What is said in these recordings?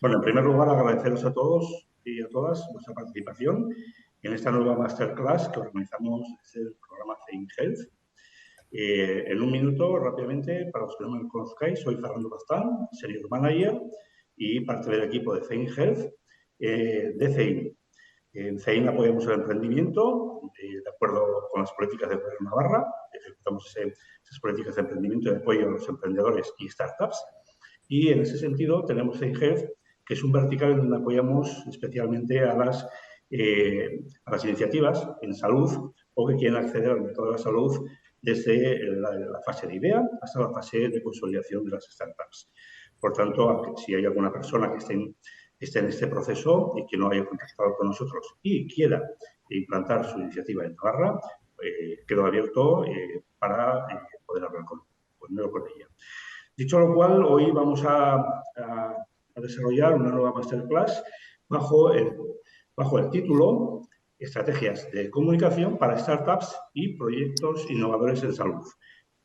Bueno, en primer lugar, agradeceros a todos y a todas vuestra participación en esta nueva masterclass que organizamos desde el programa Think Health. En un minuto, rápidamente, para los que no me conozcáis, soy Fernando Bastán, Senior Manager y parte del equipo de Think Health de CEIN. En CEIN apoyamos el emprendimiento de acuerdo con las políticas del Gobierno de Navarra. Ejecutamos esas políticas de emprendimiento y de apoyo a los emprendedores y startups. Y en ese sentido tenemos CEIN Health, que es un vertical en donde apoyamos especialmente a las iniciativas en salud o que quieren acceder al mercado de la salud desde la fase de idea hasta la fase de consolidación de las startups. Por tanto, si hay alguna persona que esté en este proceso y que no haya contactado con nosotros y quiera implantar su iniciativa en Navarra, quedo abierto para poder hablar con ella. Dicho lo cual, hoy vamos a desarrollar una nueva masterclass bajo el título Estrategias de comunicación para startups y proyectos innovadores en salud.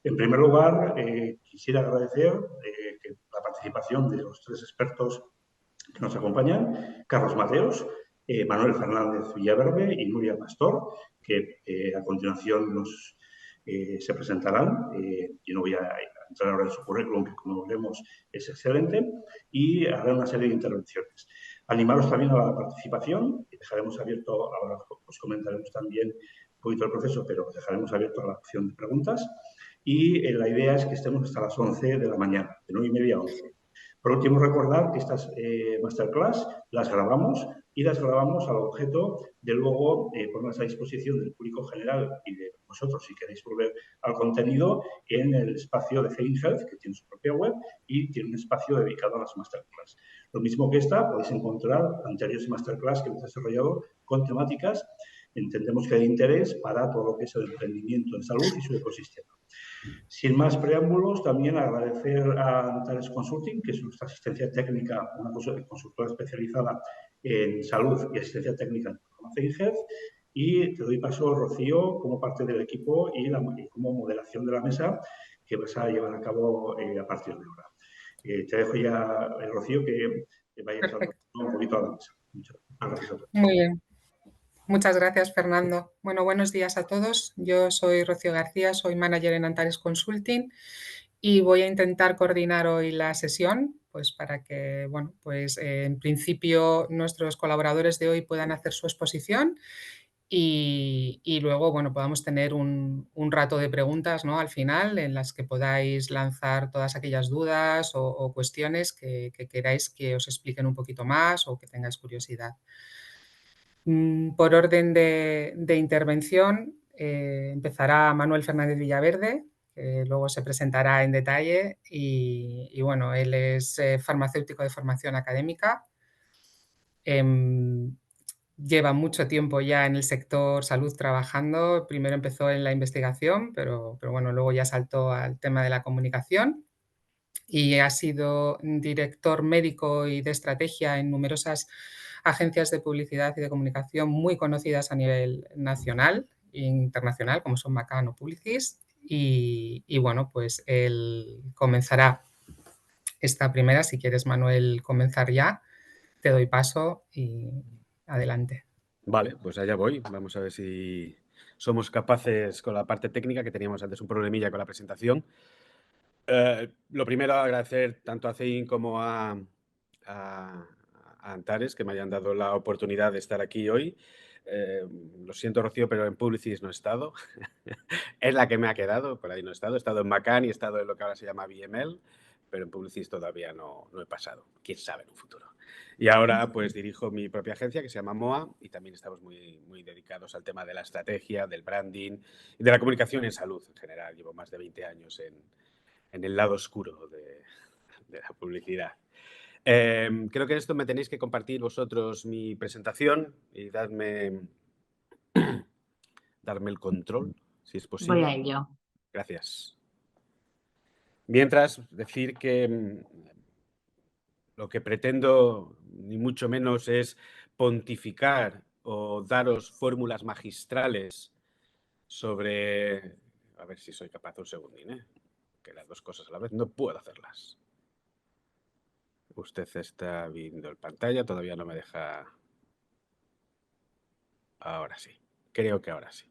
En primer lugar, quisiera agradecer la participación de los tres expertos que nos acompañan, Carlos Mateos, Manuel Fernández Villaverde y Nuria Pastor, que a continuación se presentarán. Yo no voy a entrar ahora en su currículum, que como veremos es excelente, y harán una serie de intervenciones. Animaros también a la participación, y dejaremos abierto, ahora os comentaremos también un poquito el proceso, pero dejaremos abierto a la opción de preguntas. Y la idea es que estemos hasta las 11 de la mañana, de 9:30 a 11. Por último, recordar que estas masterclass las grabamos y las grabamos al objeto de luego ponerlas a disposición del público general y de vosotros, si queréis volver al contenido, en el espacio de Think Health, que tiene su propia web y tiene un espacio dedicado a las masterclass. Lo mismo que esta, podéis encontrar anteriores masterclass que hemos desarrollado con temáticas, entendemos que de interés para todo lo que es el emprendimiento en salud y su ecosistema. Sin más preámbulos, también agradecer a Antares Consulting, que es nuestra asistencia técnica, una consultora especializada en salud y asistencia técnica en el programa Think Health. Y te doy paso, Rocío, como parte del equipo y como moderación de la mesa que vas a llevar a cabo a partir de ahora. Te dejo ya, Rocío, que vayas un poquito a la mesa. Muchas gracias a todos. Muy bien. Muchas gracias, Fernando. Bueno, buenos días a todos. Yo soy Rocío García, soy manager en Antares Consulting y voy a intentar coordinar hoy la sesión, pues para que, bueno, pues en principio nuestros colaboradores de hoy puedan hacer su exposición y luego, bueno, podamos tener un rato de preguntas, ¿no?, al final, en las que podáis lanzar todas aquellas dudas o cuestiones que queráis que os expliquen un poquito más o que tengáis curiosidad. Por orden de intervención, empezará Manuel Fernández Villaverde, que luego se presentará en detalle y bueno, él es farmacéutico de formación académica. Lleva mucho tiempo ya en el sector salud trabajando. Primero empezó en la investigación, pero bueno, luego ya saltó al tema de la comunicación y ha sido director médico y de estrategia en numerosas agencias de publicidad y de comunicación muy conocidas a nivel nacional e internacional, como son McCann o Publicis. Y bueno, pues él comenzará esta primera. Si quieres, Manuel, comenzar ya, te doy paso y adelante. Vale, pues allá voy. Vamos a ver si somos capaces con la parte técnica, que teníamos antes un problemilla con la presentación. Lo primero, agradecer tanto a CEIN como a Antares que me hayan dado la oportunidad de estar aquí hoy. Lo siento, Rocío, pero en Publicis no he estado. Es la que me ha quedado, por ahí no he estado. He estado en McCann y he estado en lo que ahora se llama BML, pero en Publicis todavía no he pasado. Quién sabe en un futuro. Y ahora pues dirijo mi propia agencia que se llama MOA y también estamos muy dedicados al tema de la estrategia, del branding y de la comunicación en salud en general. Llevo más de 20 años en el lado oscuro de la publicidad. Creo que en esto me tenéis que compartir vosotros mi presentación y darme el control, si es posible. Voy a ello. Gracias. Mientras, decir que lo que pretendo, ni mucho menos, es pontificar o daros fórmulas magistrales sobre... A ver si soy capaz, un segundín, que las dos cosas a la vez no puedo hacerlas. Usted está viendo el pantalla, todavía no me deja... Ahora sí, creo que ahora sí.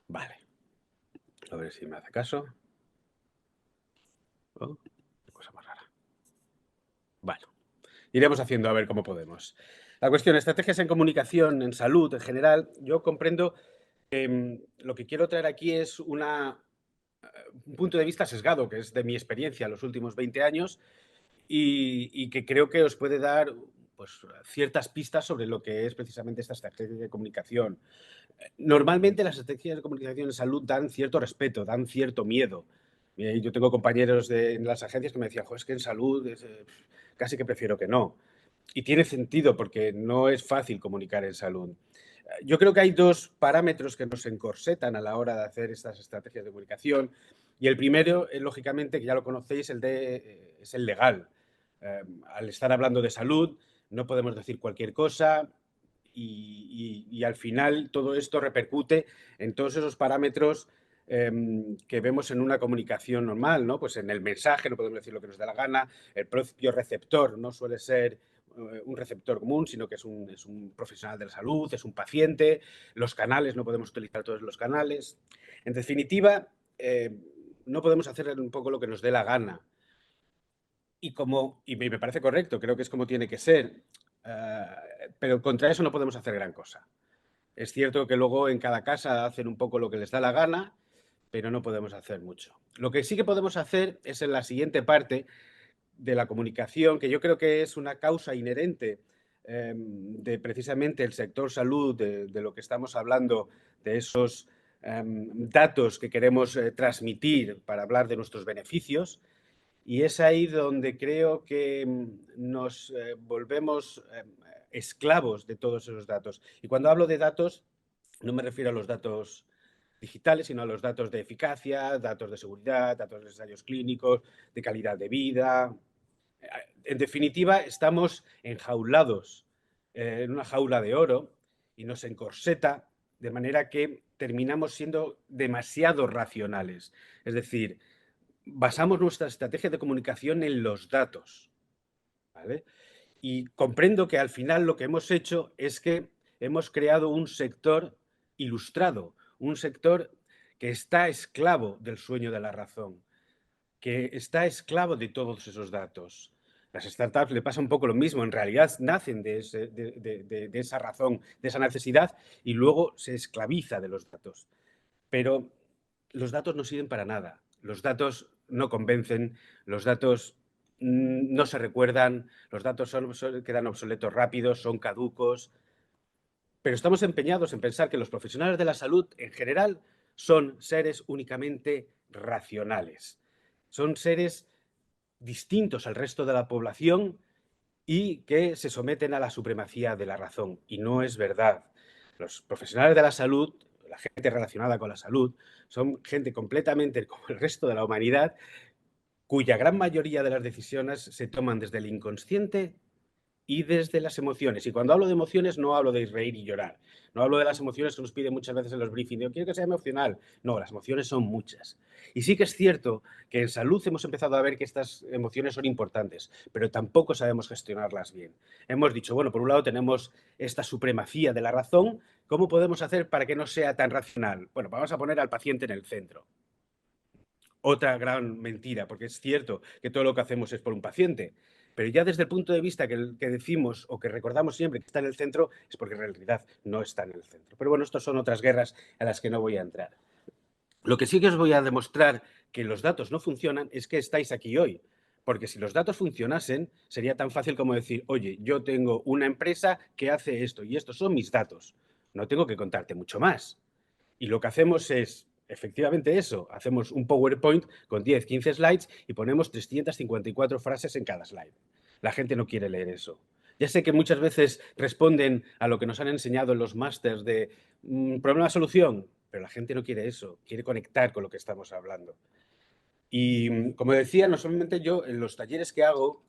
Vale. A ver si me hace caso. Oh, cosa más rara. Vale. Iremos haciendo a ver cómo podemos. La cuestión, estrategias en comunicación, en salud en general, yo comprendo que lo que quiero traer aquí es un punto de vista sesgado, que es de mi experiencia en los últimos 20 años y que creo que os puede dar pues, ciertas pistas sobre lo que es precisamente esta estrategia de comunicación. Normalmente las estrategias de comunicación en salud dan cierto respeto, dan cierto miedo. Yo tengo compañeros en las agencias que me decían, es que en salud casi que prefiero que no. Y tiene sentido porque no es fácil comunicar en salud. Yo creo que hay dos parámetros que nos encorsetan a la hora de hacer estas estrategias de comunicación. Y el primero, lógicamente, que ya lo conocéis, es el legal. Al estar hablando de salud, no podemos decir cualquier cosa y al final todo esto repercute en todos esos parámetros que vemos en una comunicación normal, ¿no? Pues en el mensaje no podemos decir lo que nos dé la gana, el propio receptor no suele ser un receptor común, sino que es un profesional de la salud, es un paciente, los canales, no podemos utilizar todos los canales. En definitiva, no podemos hacer un poco lo que nos dé la gana. Y me parece correcto, creo que es como tiene que ser, pero contra eso no podemos hacer gran cosa. Es cierto que luego en cada casa hacen un poco lo que les da la gana, pero no podemos hacer mucho. Lo que sí que podemos hacer es en la siguiente parte de la comunicación, que yo creo que es una causa inherente de precisamente el sector salud, de lo que estamos hablando, de esos datos que queremos transmitir para hablar de nuestros beneficios. Y es ahí donde creo que nos volvemos esclavos de todos esos datos. Y cuando hablo de datos, no me refiero a los datos digitales, sino a los datos de eficacia, datos de seguridad, datos de ensayos clínicos, de calidad de vida. En definitiva, estamos enjaulados en una jaula de oro y nos encorseta de manera que terminamos siendo demasiado racionales. Es decir, basamos nuestra estrategia de comunicación en los datos, ¿vale? Y comprendo que al final lo que hemos hecho es que hemos creado un sector ilustrado, un sector que está esclavo del sueño de la razón, que está esclavo de todos esos datos. Las startups le pasa un poco lo mismo, en realidad nacen de esa razón, de esa necesidad y luego se esclaviza de los datos. Pero los datos no sirven para nada, los datos no convencen, los datos no se recuerdan, los datos quedan obsoletos rápidos, son caducos, pero estamos empeñados en pensar que los profesionales de la salud en general son seres únicamente racionales, son seres distintos al resto de la población y que se someten a la supremacía de la razón. Y no es verdad. Los profesionales de la salud, la gente relacionada con la salud, son gente completamente como el resto de la humanidad, cuya gran mayoría de las decisiones se toman desde el inconsciente y desde las emociones. Y cuando hablo de emociones no hablo de reír y llorar. No hablo de las emociones que nos piden muchas veces en los briefings. Yo quiero que sea emocional. No, las emociones son muchas. Y sí que es cierto que en salud hemos empezado a ver que estas emociones son importantes, pero tampoco sabemos gestionarlas bien. Hemos dicho, bueno, por un lado tenemos esta supremacía de la razón. ¿Cómo podemos hacer para que no sea tan racional? Bueno, vamos a poner al paciente en el centro. Otra gran mentira, porque es cierto que todo lo que hacemos es por un paciente, pero ya desde el punto de vista que decimos o que recordamos siempre que está en el centro, es porque en realidad no está en el centro. Pero bueno, estas son otras guerras a las que no voy a entrar. Lo que sí que os voy a demostrar que los datos no funcionan es que estáis aquí hoy. Porque si los datos funcionasen, sería tan fácil como decir, oye, yo tengo una empresa que hace esto y estos son mis datos. No tengo que contarte mucho más. Y lo que hacemos es efectivamente eso. Hacemos un PowerPoint con 10, 15 slides y ponemos 354 frases en cada slide. La gente no quiere leer eso. Ya sé que muchas veces responden a lo que nos han enseñado en los másters de problema-solución, pero la gente no quiere eso, quiere conectar con lo que estamos hablando. Y como decía, no solamente yo, en los talleres que hago,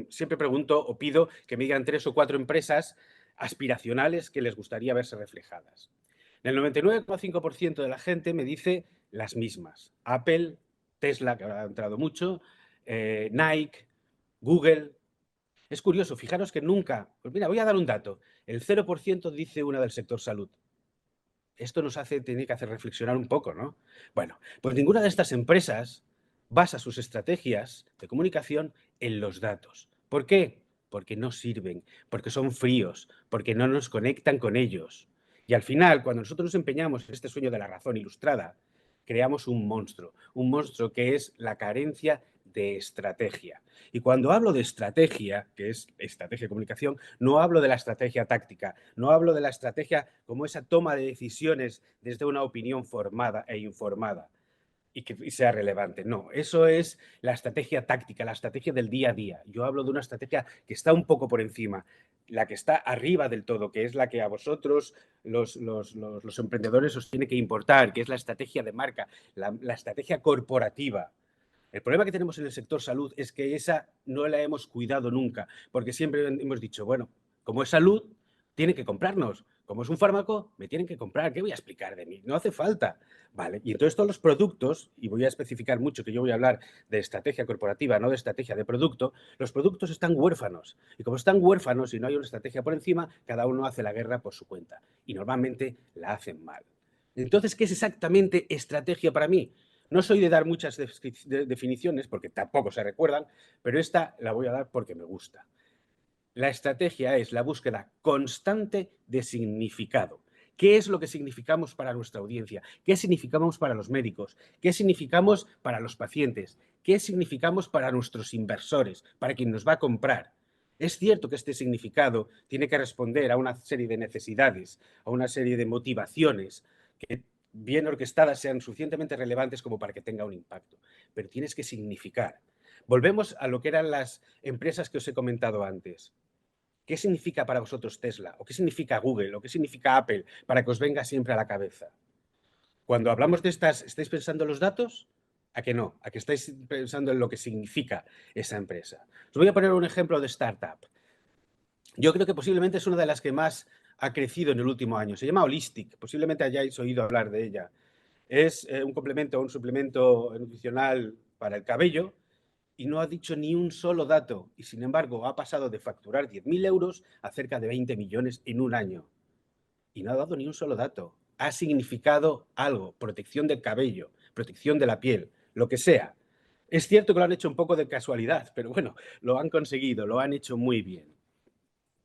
siempre pregunto o pido que me digan 3 o 4 empresas aspiracionales que les gustaría verse reflejadas. El 99,5% de la gente me dice las mismas. Apple, Tesla, que ahora ha entrado mucho, Nike, Google, Es curioso, fijaros que nunca, pues mira, voy a dar un dato, el 0% dice una del sector salud. Esto tiene que hacer reflexionar un poco, ¿no? Bueno, pues ninguna de estas empresas basa sus estrategias de comunicación en los datos. ¿Por qué? Porque no sirven, porque son fríos, porque no nos conectan con ellos. Y al final, cuando nosotros nos empeñamos en este sueño de la razón ilustrada, creamos un monstruo que es la carencia de estrategia. Y cuando hablo de estrategia, que es estrategia de comunicación, no hablo de la estrategia táctica, no hablo de la estrategia como esa toma de decisiones desde una opinión formada e informada y que sea relevante. No, eso es la estrategia táctica, la estrategia del día a día. Yo hablo de una estrategia que está un poco por encima, la que está arriba del todo, que es la que a vosotros, los emprendedores, os tiene que importar, que es la estrategia de marca, la estrategia corporativa. El problema que tenemos en el sector salud es que esa no la hemos cuidado nunca, porque siempre hemos dicho, bueno, como es salud, tienen que comprarnos. Como es un fármaco, me tienen que comprar. ¿Qué voy a explicar de mí? No hace falta. Vale. Y entonces todos los productos, y voy a especificar mucho que yo voy a hablar de estrategia corporativa, no de estrategia de producto, los productos están huérfanos. Y como están huérfanos y no hay una estrategia por encima, cada uno hace la guerra por su cuenta. Y normalmente la hacen mal. Entonces, ¿qué es exactamente estrategia para mí? No soy de dar muchas definiciones porque tampoco se recuerdan, pero esta la voy a dar porque me gusta. La estrategia es la búsqueda constante de significado. ¿Qué es lo que significamos para nuestra audiencia? ¿Qué significamos para los médicos? ¿Qué significamos para los pacientes? ¿Qué significamos para nuestros inversores? Para quien nos va a comprar. Es cierto que este significado tiene que responder a una serie de necesidades, a una serie de motivaciones que bien orquestadas sean suficientemente relevantes como para que tenga un impacto. Pero tienes que significar. Volvemos a lo que eran las empresas que os he comentado antes. ¿Qué significa para vosotros Tesla? ¿O qué significa Google? ¿O qué significa Apple? Para que os venga siempre a la cabeza. Cuando hablamos de estas, ¿estáis pensando en los datos? ¿A que no? ¿A que estáis pensando en lo que significa esa empresa? Os voy a poner un ejemplo de startup. Yo creo que posiblemente es una de las que más ha crecido en el último año. Se llama Holistic. Posiblemente hayáis oído hablar de ella. Es un complemento, un suplemento nutricional para el cabello y no ha dicho ni un solo dato. Y sin embargo, ha pasado de facturar 10.000 euros a cerca de 20 millones en un año. Y no ha dado ni un solo dato. Ha significado algo, protección del cabello, protección de la piel, lo que sea. Es cierto que lo han hecho un poco de casualidad, pero bueno, lo han conseguido, lo han hecho muy bien.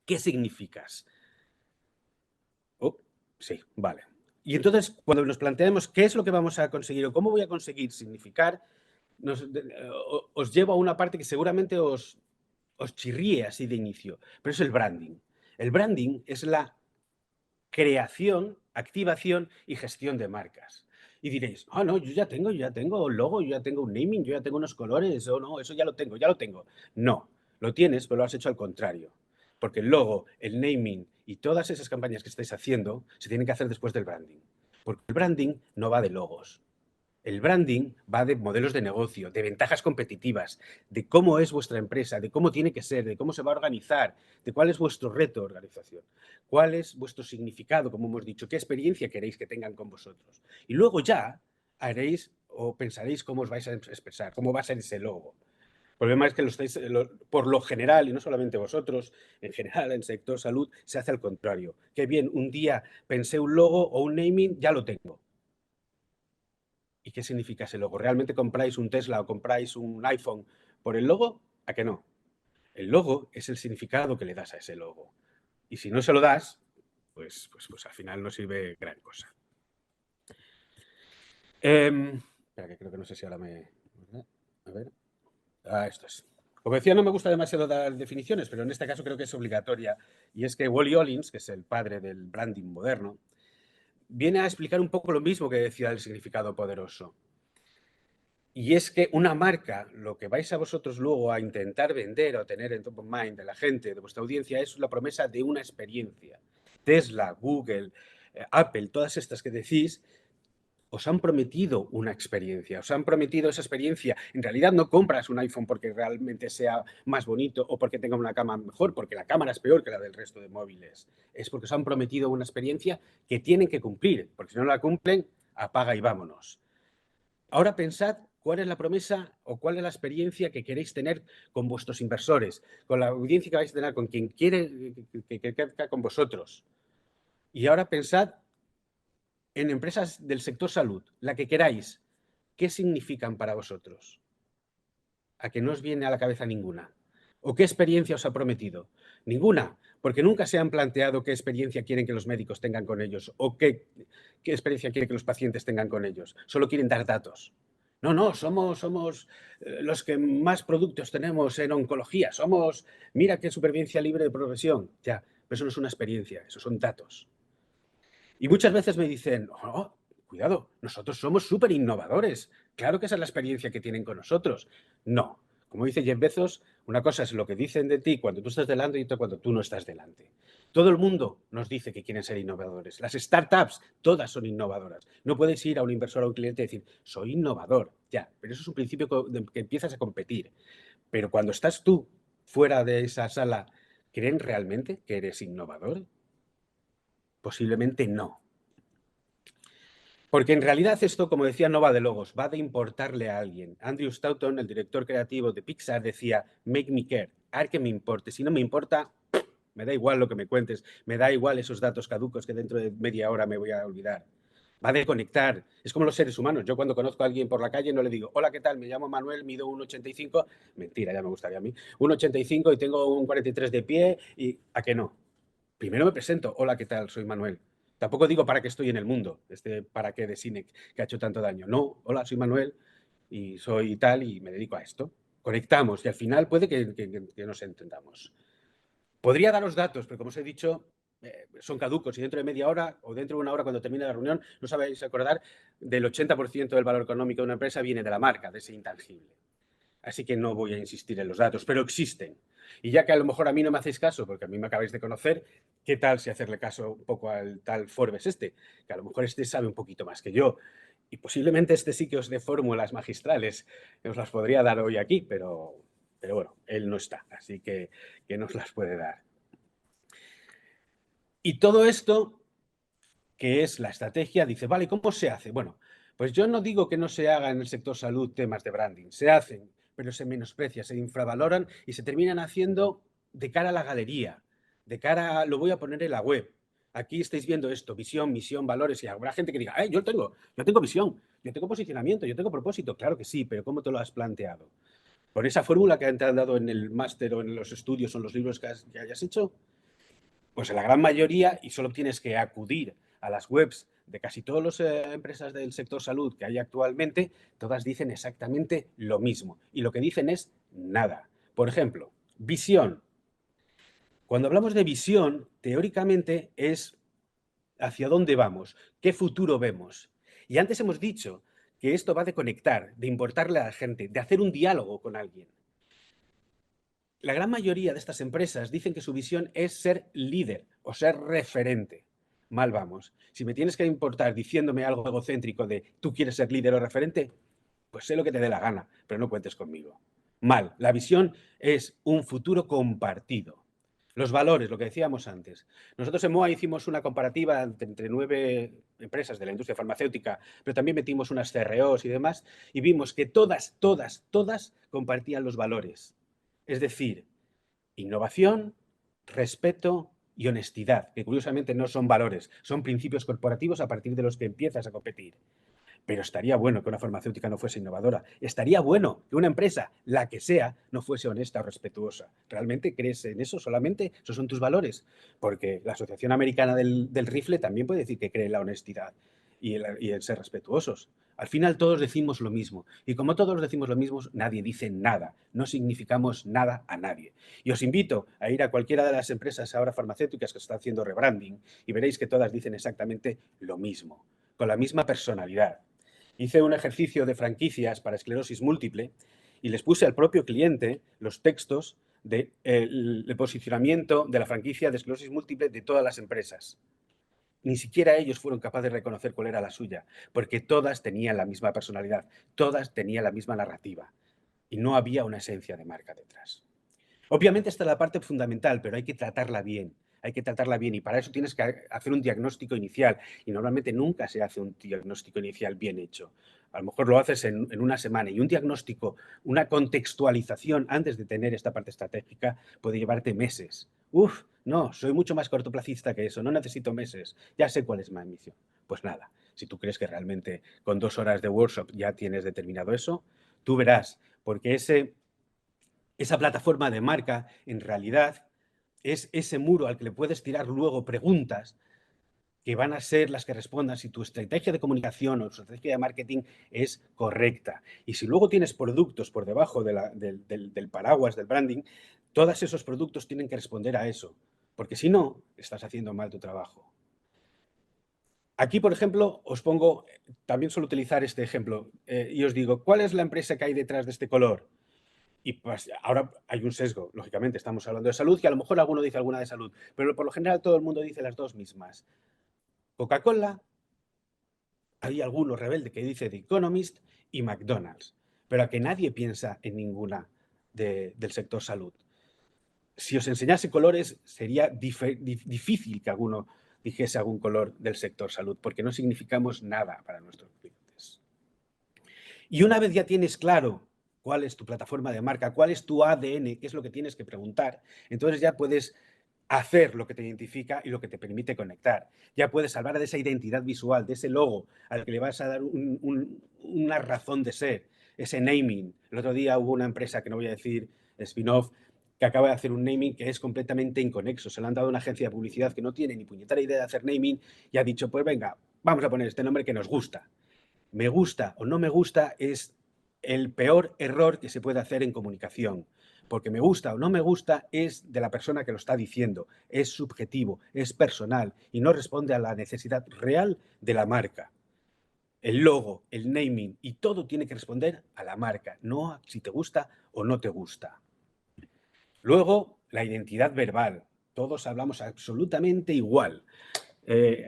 ¿Qué significas? Oh, sí, vale. Y entonces, cuando nos planteamos qué es lo que vamos a conseguir o cómo voy a conseguir significar, os llevo a una parte que seguramente os chirríe así de inicio, pero es el branding. El branding es la creación, activación y gestión de marcas. Y diréis, no, yo ya tengo un logo, yo ya tengo un naming, yo ya tengo unos colores, o no, eso ya lo tengo. No, lo tienes, pero lo has hecho al contrario. Porque el logo, el naming y todas esas campañas que estáis haciendo se tienen que hacer después del branding. Porque el branding no va de logos. El branding va de modelos de negocio, de ventajas competitivas, de cómo es vuestra empresa, de cómo tiene que ser, de cómo se va a organizar, de cuál es vuestro reto de organización, cuál es vuestro significado, como hemos dicho, qué experiencia queréis que tengan con vosotros. Y luego ya haréis o pensaréis cómo os vais a expresar, cómo va a ser ese logo. El problema es que por lo general, y no solamente vosotros, en general, en el sector salud, se hace al contrario. Que bien, un día pensé un logo o un naming, ya lo tengo. ¿Y qué significa ese logo? ¿Realmente compráis un Tesla o compráis un iPhone por el logo? ¿A que no? El logo es el significado que le das a ese logo. Y si no se lo das, pues al final no sirve gran cosa. Espera, que creo que no sé si ahora me... A ver. Esto es. Como decía, no me gusta demasiado dar definiciones, pero en este caso creo que es obligatoria. Y es que Wally Ollins, que es el padre del branding moderno, viene a explicar un poco lo mismo que decía el significado poderoso. Y es que una marca, lo que vais a vosotros luego a intentar vender o tener en top of mind de la gente, de vuestra audiencia, es la promesa de una experiencia. Tesla, Google, Apple, todas estas que decís, os han prometido una experiencia, os han prometido esa experiencia. En realidad no compras un iPhone porque realmente sea más bonito o porque tenga una cámara mejor, porque la cámara es peor que la del resto de móviles. Es porque os han prometido una experiencia que tienen que cumplir, porque si no la cumplen, apaga y vámonos. Ahora pensad cuál es la promesa o cuál es la experiencia que queréis tener con vuestros inversores, con la audiencia que vais a tener, con quien quiere que crezca con vosotros. Y ahora pensad en empresas del sector salud, la que queráis. ¿Qué significan para vosotros? ¿A que no os viene a la cabeza ninguna? ¿O qué experiencia os ha prometido? Ninguna, porque nunca se han planteado qué experiencia quieren que los médicos tengan con ellos o qué experiencia quieren que los pacientes tengan con ellos. Solo quieren dar datos. No, somos los que más productos tenemos en oncología. Mira qué supervivencia libre de progresión. Ya, pero eso no es una experiencia, eso son datos. Y muchas veces me dicen, oh, cuidado, nosotros somos súper innovadores. Claro que esa es la experiencia que tienen con nosotros. No. Como dice Jeff Bezos, una cosa es lo que dicen de ti cuando tú estás delante y otra cuando tú no estás delante. Todo el mundo nos dice que quieren ser innovadores. Las startups, todas son innovadoras. No puedes ir a un inversor o a un cliente y decir, soy innovador. Ya, pero eso es un principio que empiezas a competir. Pero cuando estás tú fuera de esa sala, ¿creen realmente que eres innovador? Posiblemente no. Porque en realidad esto, como decía, no va de logos, va de importarle a alguien. Andrew Stanton, el director creativo de Pixar, decía, make me care, haz que me importe. Si no me importa, me da igual lo que me cuentes, me da igual esos datos caducos que dentro de media hora me voy a olvidar. Va de conectar. Es como los seres humanos. Yo cuando conozco a alguien por la calle no le digo, hola, ¿qué tal? Me llamo Manuel, mido 1,85. Mentira, ya me gustaría a mí. 1,85 y tengo un 43 de pie. ¿Y a qué no? Primero me presento. Hola, ¿qué tal? Soy Manuel. Tampoco digo para qué estoy en el mundo, para qué de Sinek, que ha hecho tanto daño. No, hola, soy Manuel y soy tal y me dedico a esto. Conectamos y al final puede que nos entendamos. Podría daros datos, pero como os he dicho, son caducos y dentro de media hora o dentro de una hora cuando termine la reunión, no sabéis acordar del 80% del valor económico de una empresa viene de la marca, de ese intangible. Así que no voy a insistir en los datos, pero existen. Y ya que a lo mejor a mí no me hacéis caso, porque a mí me acabáis de conocer, ¿qué tal si hacerle caso un poco al tal Forbes que a lo mejor sabe un poquito más que yo? Y posiblemente sí que os dé fórmulas magistrales, que os las podría dar hoy aquí, pero bueno, él no está, así que nos las puede dar. Y todo esto, que es la estrategia, dice, vale, ¿cómo se hace? Bueno, pues yo no digo que no se haga en el sector salud temas de branding, se hacen, pero se menosprecia, se infravaloran y se terminan haciendo de cara a la galería, de cara a lo voy a poner en la web. Aquí estáis viendo esto, visión, misión, valores, y habrá gente que diga, yo tengo visión, yo tengo posicionamiento, yo tengo propósito. Claro que sí, pero ¿cómo te lo has planteado? ¿Con esa fórmula que te han dado en el máster o en los estudios o en los libros que hayas hecho? Pues en la gran mayoría, y solo tienes que acudir a las webs de casi todas las empresas del sector salud que hay actualmente, todas dicen exactamente lo mismo. Y lo que dicen es nada. Por ejemplo, visión. Cuando hablamos de visión, teóricamente es hacia dónde vamos, qué futuro vemos. Y antes hemos dicho que esto va de conectar, de importarle a la gente, de hacer un diálogo con alguien. La gran mayoría de estas empresas dicen que su visión es ser líder o ser referente. Mal vamos. Si me tienes que importar diciéndome algo egocéntrico de tú quieres ser líder o referente, pues sé lo que te dé la gana, pero no cuentes conmigo. Mal. La visión es un futuro compartido. Los valores, lo que decíamos antes. Nosotros en MOA hicimos una comparativa entre 9 empresas de la industria farmacéutica, pero también metimos unas CROs y demás, y vimos que todas compartían los valores. Es decir, innovación, respeto y honestidad, que curiosamente no son valores, son principios corporativos a partir de los que empiezas a competir. Pero estaría bueno que una farmacéutica no fuese innovadora. Estaría bueno que una empresa, la que sea, no fuese honesta o respetuosa. ¿Realmente crees en eso solamente? ¿Esos son tus valores? Porque la Asociación Americana del Rifle también puede decir que cree en la honestidad y en ser respetuosos. Al final todos decimos lo mismo. Y como todos decimos lo mismo, nadie dice nada. No significamos nada a nadie. Y os invito a ir a cualquiera de las empresas ahora farmacéuticas que están haciendo rebranding y veréis que todas dicen exactamente lo mismo, con la misma personalidad. Hice un ejercicio de franquicias para esclerosis múltiple y les puse al propio cliente los textos del posicionamiento de la franquicia de esclerosis múltiple de todas las empresas. Ni siquiera ellos fueron capaces de reconocer cuál era la suya, porque todas tenían la misma personalidad, todas tenían la misma narrativa y no había una esencia de marca detrás. Obviamente esta es la parte fundamental, pero hay que tratarla bien. Hay que tratarla bien y para eso tienes que hacer un diagnóstico inicial y normalmente nunca se hace un diagnóstico inicial bien hecho. A lo mejor lo haces en una semana y un diagnóstico, una contextualización antes de tener esta parte estratégica puede llevarte meses. Uf, no, soy mucho más cortoplacista que eso, no necesito meses, ya sé cuál es mi misión. Pues nada, si tú crees que realmente con 2 horas de workshop ya tienes determinado eso, tú verás, porque esa plataforma de marca en realidad es ese muro al que le puedes tirar luego preguntas que van a ser las que respondan si tu estrategia de comunicación o tu estrategia de marketing es correcta. Y si luego tienes productos por debajo del paraguas del branding, todos esos productos tienen que responder a eso, porque si no, estás haciendo mal tu trabajo. Aquí, por ejemplo, os pongo, también suelo utilizar este ejemplo, y os digo, ¿cuál es la empresa que hay detrás de este color? Y pues ahora hay un sesgo, lógicamente, estamos hablando de salud y a lo mejor alguno dice alguna de salud, pero por lo general todo el mundo dice las dos mismas. Coca-Cola, hay algunos rebeldes que dice The Economist y McDonald's, pero a que nadie piensa en ninguna del sector salud. Si os enseñase colores, sería difícil que alguno dijese algún color del sector salud, porque no significamos nada para nuestros clientes. Y una vez ya tienes claro cuál es tu plataforma de marca, cuál es tu ADN, qué es lo que tienes que preguntar, entonces ya puedes hacer lo que te identifica y lo que te permite conectar. Ya puedes hablar de esa identidad visual, de ese logo al que le vas a dar una razón de ser, ese naming. El otro día hubo una empresa, que no voy a decir spin-off, que acaba de hacer un naming que es completamente inconexo. Se lo han dado a una agencia de publicidad que no tiene ni puñetera idea de hacer naming y ha dicho, pues venga, vamos a poner este nombre que nos gusta. Me gusta o no me gusta es el peor error que se puede hacer en comunicación. Porque me gusta o no me gusta es de la persona que lo está diciendo, es subjetivo, es personal y no responde a la necesidad real de la marca. El logo, el naming y todo tiene que responder a la marca, no a si te gusta o no te gusta. Luego, la identidad verbal. Todos hablamos absolutamente igual.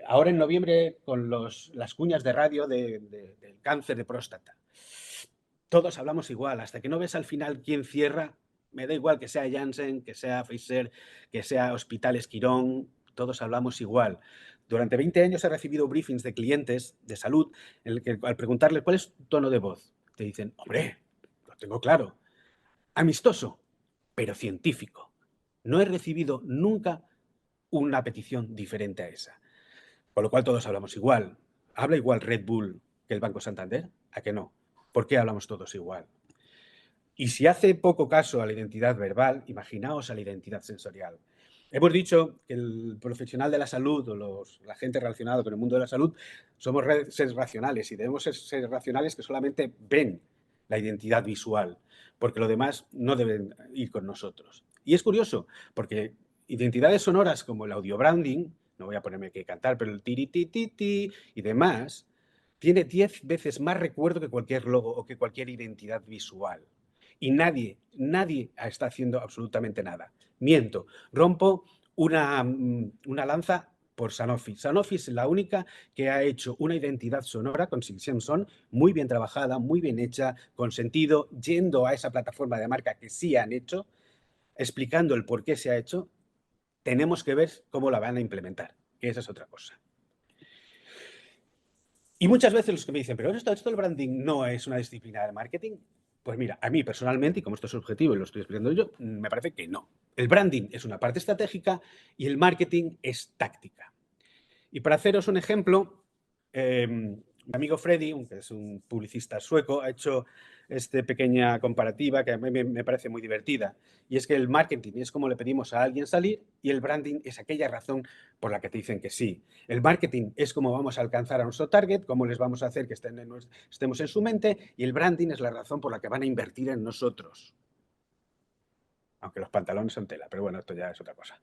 Ahora en noviembre con las cuñas de radio del cáncer de próstata. Todos hablamos igual, hasta que no ves al final quién cierra, me da igual que sea Janssen, que sea Pfizer, que sea Hospitales Quirón, todos hablamos igual. Durante 20 años he recibido briefings de clientes de salud en el que al preguntarle cuál es tu tono de voz, te dicen, hombre, lo tengo claro, amistoso, pero científico. No he recibido nunca una petición diferente a esa. Con lo cual todos hablamos igual. ¿Habla igual Red Bull que el Banco Santander? ¿A que no? ¿Por qué hablamos todos igual? Y si hace poco caso a la identidad verbal, imaginaos a la identidad sensorial. Hemos dicho que el profesional de la salud o la gente relacionada con el mundo de la salud somos seres racionales y debemos ser seres racionales que solamente ven la identidad visual, porque lo demás no deben ir con nosotros. Y es curioso, porque identidades sonoras como el audio branding, no voy a ponerme que cantar, pero el tiri-ti-ti-ti y demás, tiene 10 veces más recuerdo que cualquier logo o que cualquier identidad visual. Y nadie está haciendo absolutamente nada. Miento, rompo una lanza por Sanofi. Sanofi es la única que ha hecho una identidad sonora con Simpson muy bien trabajada, muy bien hecha, con sentido, yendo a esa plataforma de marca que sí han hecho, explicando el por qué se ha hecho. Tenemos que ver cómo la van a implementar, que esa es otra cosa. Y muchas veces los que me dicen, pero esto del branding no es una disciplina del marketing. Pues mira, a mí personalmente, y como esto es objetivo y lo estoy explicando yo, me parece que no. El branding es una parte estratégica y el marketing es táctica. Y para haceros un ejemplo, mi amigo Freddy, que es un publicista sueco, ha hecho esta pequeña comparativa que a mí me parece muy divertida. Y es que el marketing es como le pedimos a alguien salir y el branding es aquella razón por la que te dicen que sí. El marketing es cómo vamos a alcanzar a nuestro target, cómo les vamos a hacer que estemos en su mente y el branding es la razón por la que van a invertir en nosotros. Aunque los pantalones son tela, pero bueno, esto ya es otra cosa.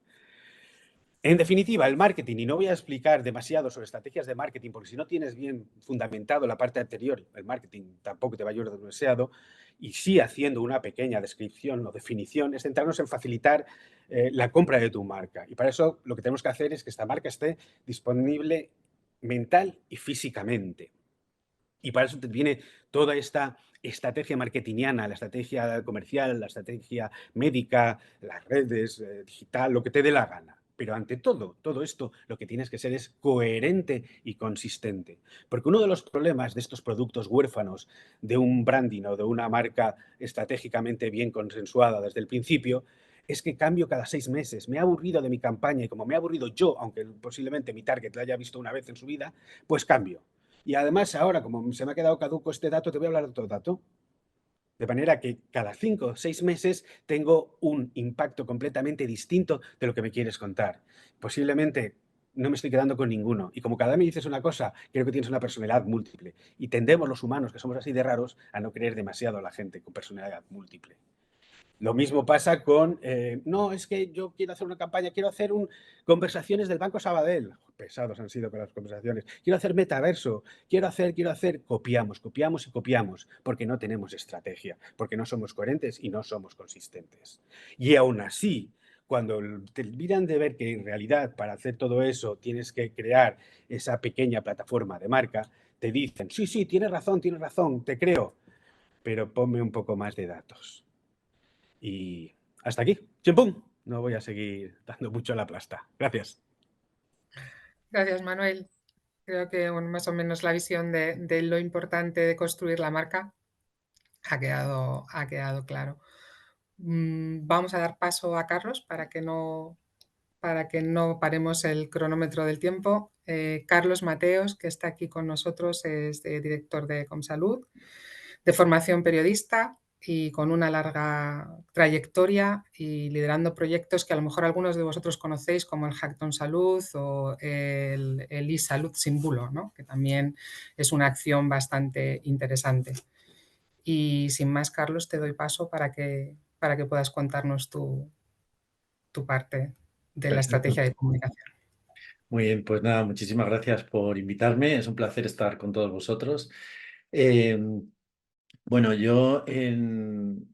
En definitiva, el marketing, y no voy a explicar demasiado sobre estrategias de marketing, porque si no tienes bien fundamentado la parte anterior, el marketing tampoco te va a ayudar demasiado, y sí haciendo una pequeña descripción o definición, es centrarnos en facilitar la compra de tu marca. Y para eso lo que tenemos que hacer es que esta marca esté disponible mental y físicamente. Y para eso te viene toda esta estrategia marketingiana, la estrategia comercial, la estrategia médica, las redes, digital, lo que te dé la gana. Pero ante todo esto, lo que tienes que ser es coherente y consistente. Porque uno de los problemas de estos productos huérfanos, de un branding o de una marca estratégicamente bien consensuada desde el principio, es que cambio cada 6 meses. Me he aburrido de mi campaña y como me he aburrido yo, aunque posiblemente mi target la haya visto una vez en su vida, pues cambio. Y además ahora, como se me ha quedado caduco este dato, te voy a hablar de otro dato. De manera que cada 5 o 6 meses tengo un impacto completamente distinto de lo que me quieres contar. Posiblemente no me estoy quedando con ninguno. Y como cada vez me dices una cosa, creo que tienes una personalidad múltiple. Y tendemos los humanos, que somos así de raros, a no creer demasiado a la gente con personalidad múltiple. Lo mismo pasa con, no, es que yo quiero hacer una campaña, quiero hacer conversaciones del Banco Sabadell. Pesados han sido con las conversaciones. Quiero hacer metaverso, quiero hacer. Copiamos y copiamos, porque no tenemos estrategia, porque no somos coherentes y no somos consistentes. Y aún así, cuando te olvidan de ver que en realidad para hacer todo eso tienes que crear esa pequeña plataforma de marca, te dicen, sí, tienes razón, te creo, pero ponme un poco más de datos. Y hasta aquí. ¡Chimpum! No voy a seguir dando mucho la plasta. Gracias. Gracias, Manuel. Creo que más o menos la visión de lo importante de construir la marca ha quedado claro. Vamos a dar paso a Carlos para que no paremos el cronómetro del tiempo. Carlos Mateos, que está aquí con nosotros, es director de Comsalud, de formación periodista y con una larga trayectoria y liderando proyectos que a lo mejor algunos de vosotros conocéis, como el Hackathon Salud o el eSalud sin bulo, ¿no? Que también es una acción bastante interesante. Y sin más, Carlos, te doy paso para que puedas contarnos tu parte de la Perfecto. estrategia de comunicación. Muy bien, pues nada, muchísimas gracias por invitarme. Es un placer estar con todos vosotros. Bueno, yo en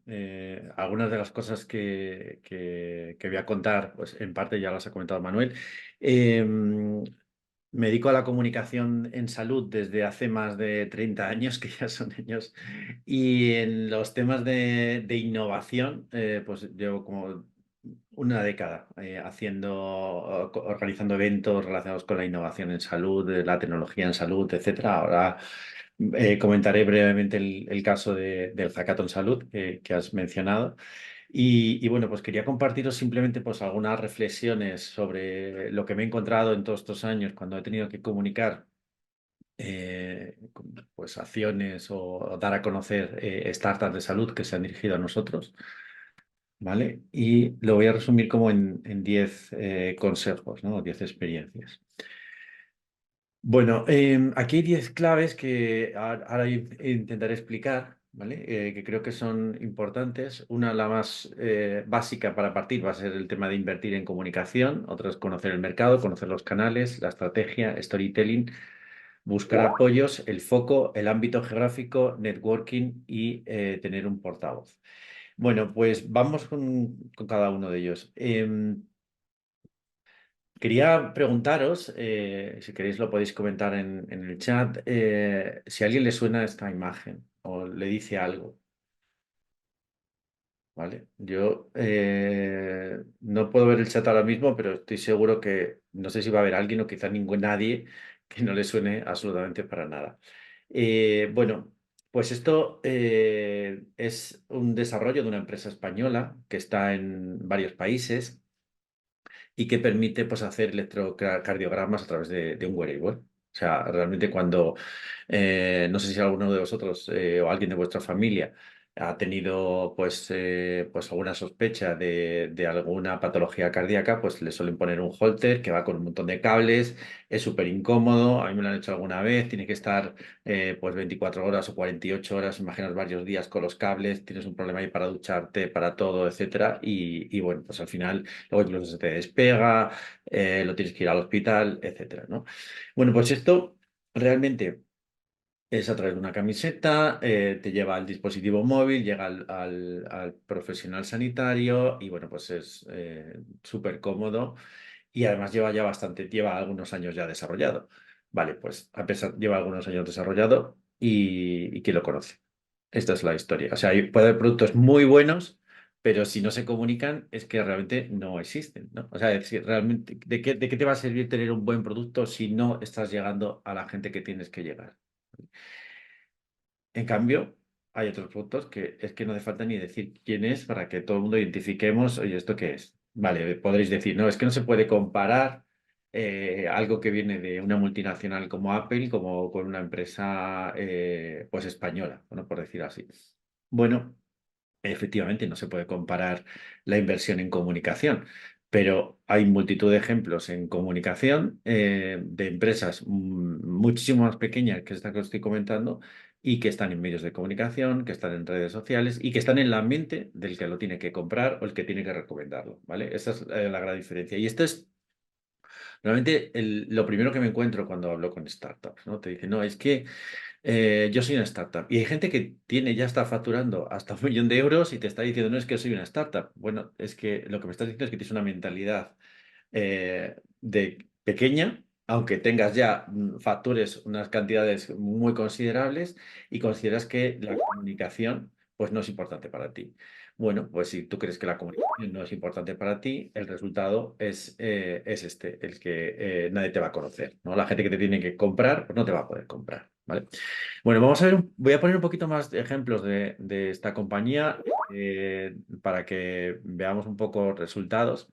algunas de las cosas que voy a contar, pues en parte ya las ha comentado Manuel. Me dedico a la comunicación en salud desde hace más de 30 años, que ya son años, y en los temas de innovación, pues llevo como una década organizando eventos relacionados con la innovación en salud, la tecnología en salud, etcétera. Ahora comentaré brevemente el caso del Hackathon Salud que has mencionado. Y bueno, pues quería compartiros simplemente pues algunas reflexiones sobre lo que me he encontrado en todos estos años cuando he tenido que comunicar pues acciones o dar a conocer startups de salud que se han dirigido a nosotros. ¿Vale? Y lo voy a resumir como en 10 consejos, ¿no? 10 experiencias. Bueno, aquí hay 10 claves que ahora intentaré explicar, ¿vale? Que creo que son importantes. Una, la más básica para partir, va a ser el tema de invertir en comunicación. Otra es conocer el mercado, conocer los canales, la estrategia, storytelling, buscar apoyos, el foco, el ámbito geográfico, networking y tener un portavoz. Bueno, pues vamos con cada uno de ellos. Quería preguntaros, si queréis lo podéis comentar en el chat, si a alguien le suena esta imagen o le dice algo. ¿Vale? Yo no puedo ver el chat ahora mismo, pero estoy seguro que no sé si va a haber alguien o quizá nadie que no le suene absolutamente para nada. Bueno, pues esto es un desarrollo de una empresa española que está en varios países y que permite pues, hacer electrocardiogramas a través de un wearable. O sea, realmente cuando, no sé si alguno de vosotros o alguien de vuestra familia ha tenido pues alguna sospecha de alguna patología cardíaca, pues le suelen poner un holter que va con un montón de cables, es súper incómodo, a mí me lo han hecho alguna vez, tiene que estar pues 24 horas o 48 horas, imaginaos varios días con los cables, tienes un problema ahí para ducharte, para todo, etcétera, y bueno, pues al final luego incluso se te despega, lo tienes que ir al hospital, etcétera, ¿no? Bueno, pues esto realmente es a través de una camiseta, te lleva al dispositivo móvil, llega al profesional sanitario y bueno, pues es súper cómodo y además lleva algunos años ya desarrollado. Vale, pues a pesar, lleva algunos años desarrollado y ¿quién lo conoce? Esta es la historia. O sea, puede haber productos muy buenos, pero si no se comunican es que realmente no existen, ¿no? O sea, es que realmente, ¿de qué te va a servir tener un buen producto si no estás llegando a la gente que tienes que llegar? En cambio, hay otros productos que es que no hace falta ni decir quién es para que todo el mundo identifiquemos, oye, ¿esto qué es? Vale, podréis decir, no, es que no se puede comparar algo que viene de una multinacional como Apple como con una empresa pues española, bueno, por decir así. Bueno, efectivamente, no se puede comparar la inversión en comunicación, pero hay multitud de ejemplos en comunicación de empresas muchísimo más pequeñas que esta que os estoy comentando y que están en medios de comunicación, que están en redes sociales y que están en la mente del que lo tiene que comprar o el que tiene que recomendarlo, ¿vale? Esa es la gran diferencia. Y esto es realmente lo primero que me encuentro cuando hablo con startups, ¿no? Te dicen, no, es que yo soy una startup y hay gente que ya está facturando hasta 1 millón de euros y te está diciendo, no es que soy una startup. Bueno, es que lo que me estás diciendo es que tienes una mentalidad de pequeña, aunque tengas ya factures unas cantidades muy considerables y consideras que la comunicación pues no es importante para ti. Bueno, pues si tú crees que la comunicación no es importante para ti, el resultado es este, el que nadie te va a conocer, ¿no? La gente que te tiene que comprar, pues no te va a poder comprar, ¿vale? Bueno, vamos a ver, voy a poner un poquito más de ejemplos de esta compañía para que veamos un poco resultados.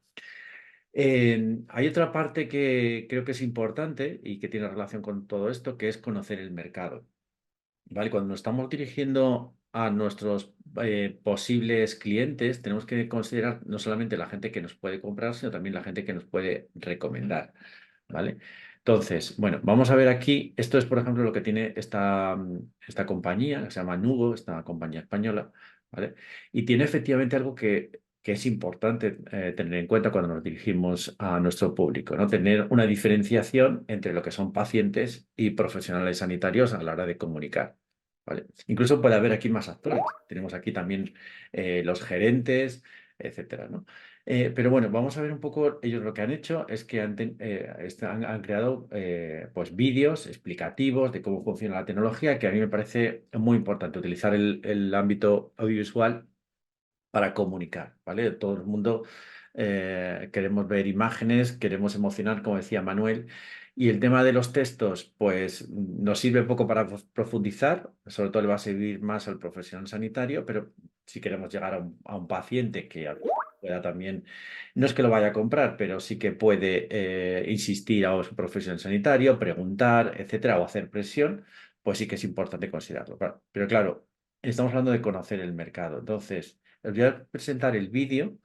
Hay otra parte que creo que es importante y que tiene relación con todo esto, que es conocer el mercado. ¿Vale? Cuando nos estamos dirigiendo a nuestros posibles clientes, tenemos que considerar no solamente la gente que nos puede comprar, sino también la gente que nos puede recomendar. ¿Vale? Entonces, bueno, vamos a ver aquí. Esto es, por ejemplo, lo que tiene esta compañía, que se llama Nugo, esta compañía española, ¿vale? Y tiene efectivamente algo que es importante tener en cuenta cuando nos dirigimos a nuestro público, ¿no? Tener una diferenciación entre lo que son pacientes y profesionales sanitarios a la hora de comunicar, ¿vale? Incluso puede haber aquí más actores. Tenemos aquí también los gerentes, etcétera, ¿no? Pero bueno, vamos a ver un poco, ellos lo que han hecho es que han creado pues vídeos explicativos de cómo funciona la tecnología, que a mí me parece muy importante utilizar el ámbito audiovisual para comunicar, ¿vale? Todo el mundo queremos ver imágenes, queremos emocionar, como decía Manuel, y el tema de los textos, pues nos sirve poco para profundizar, sobre todo le va a servir más al profesional sanitario, pero si queremos llegar a un paciente que pueda también, no es que lo vaya a comprar, pero sí que puede insistir a su profesional sanitario, preguntar, etcétera, o hacer presión, pues sí que es importante considerarlo. Claro. Pero claro, estamos hablando de conocer el mercado, entonces os voy a presentar el vídeo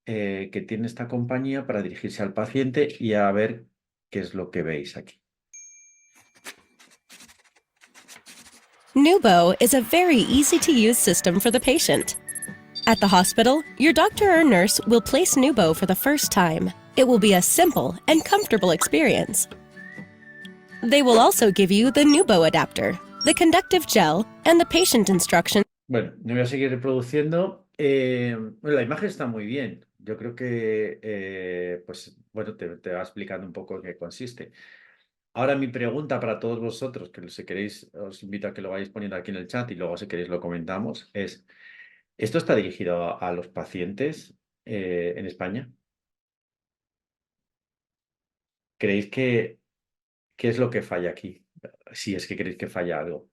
que tiene esta compañía para dirigirse al paciente y a ver qué es lo que veis aquí. Nubo is a very easy-to-use system for the patient. At the hospital, your doctor or nurse will place Nubo for the first time. It will be a simple and comfortable experience. They will also give you the Nubo adapter, the conductive gel, and the patient instructions. Bueno, no voy a seguir reproduciendo. Bueno, la imagen está muy bien. Yo creo que, pues, bueno, te va explicando un poco en qué consiste. Ahora mi pregunta para todos vosotros, que si queréis, os invito a que lo vayáis poniendo aquí en el chat y luego si queréis lo comentamos, es, ¿esto está dirigido a los pacientes en España? ¿Creéis que qué es lo que falla aquí? Si es que creéis que falla algo.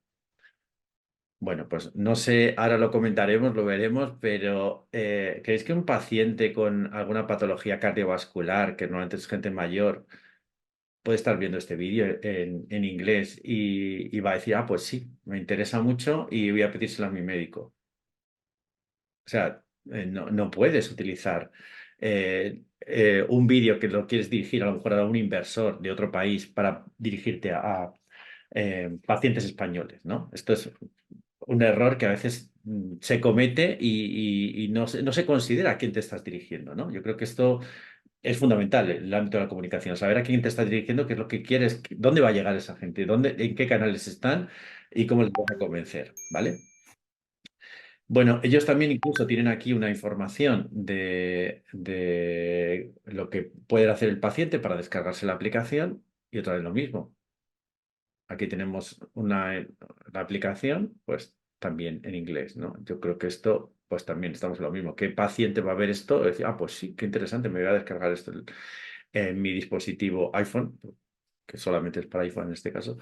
Bueno, pues no sé, ahora lo comentaremos, lo veremos, pero ¿creéis que un paciente con alguna patología cardiovascular, que normalmente es gente mayor, puede estar viendo este vídeo en inglés y va a decir, ah, pues sí, me interesa mucho y voy a pedírselo a mi médico? O sea, no puedes utilizar un vídeo que lo quieres dirigir a lo mejor a un inversor de otro país para dirigirte a pacientes españoles, ¿no? Esto es un error que a veces se comete y no se considera a quién te estás dirigiendo, ¿no? Yo creo que esto es fundamental en el ámbito de la comunicación, saber a quién te estás dirigiendo, qué es lo que quieres, dónde va a llegar esa gente, en qué canales están y cómo les vas a convencer, ¿vale? Bueno, ellos también incluso tienen aquí una información de lo que puede hacer el paciente para descargarse la aplicación y otra vez lo mismo. Aquí tenemos la aplicación, pues también en inglés, ¿no? Yo creo que esto pues también estamos en lo mismo. ¿Qué paciente va a ver esto? Decir, pues sí, qué interesante, me voy a descargar esto en mi dispositivo iPhone, que solamente es para iPhone en este caso.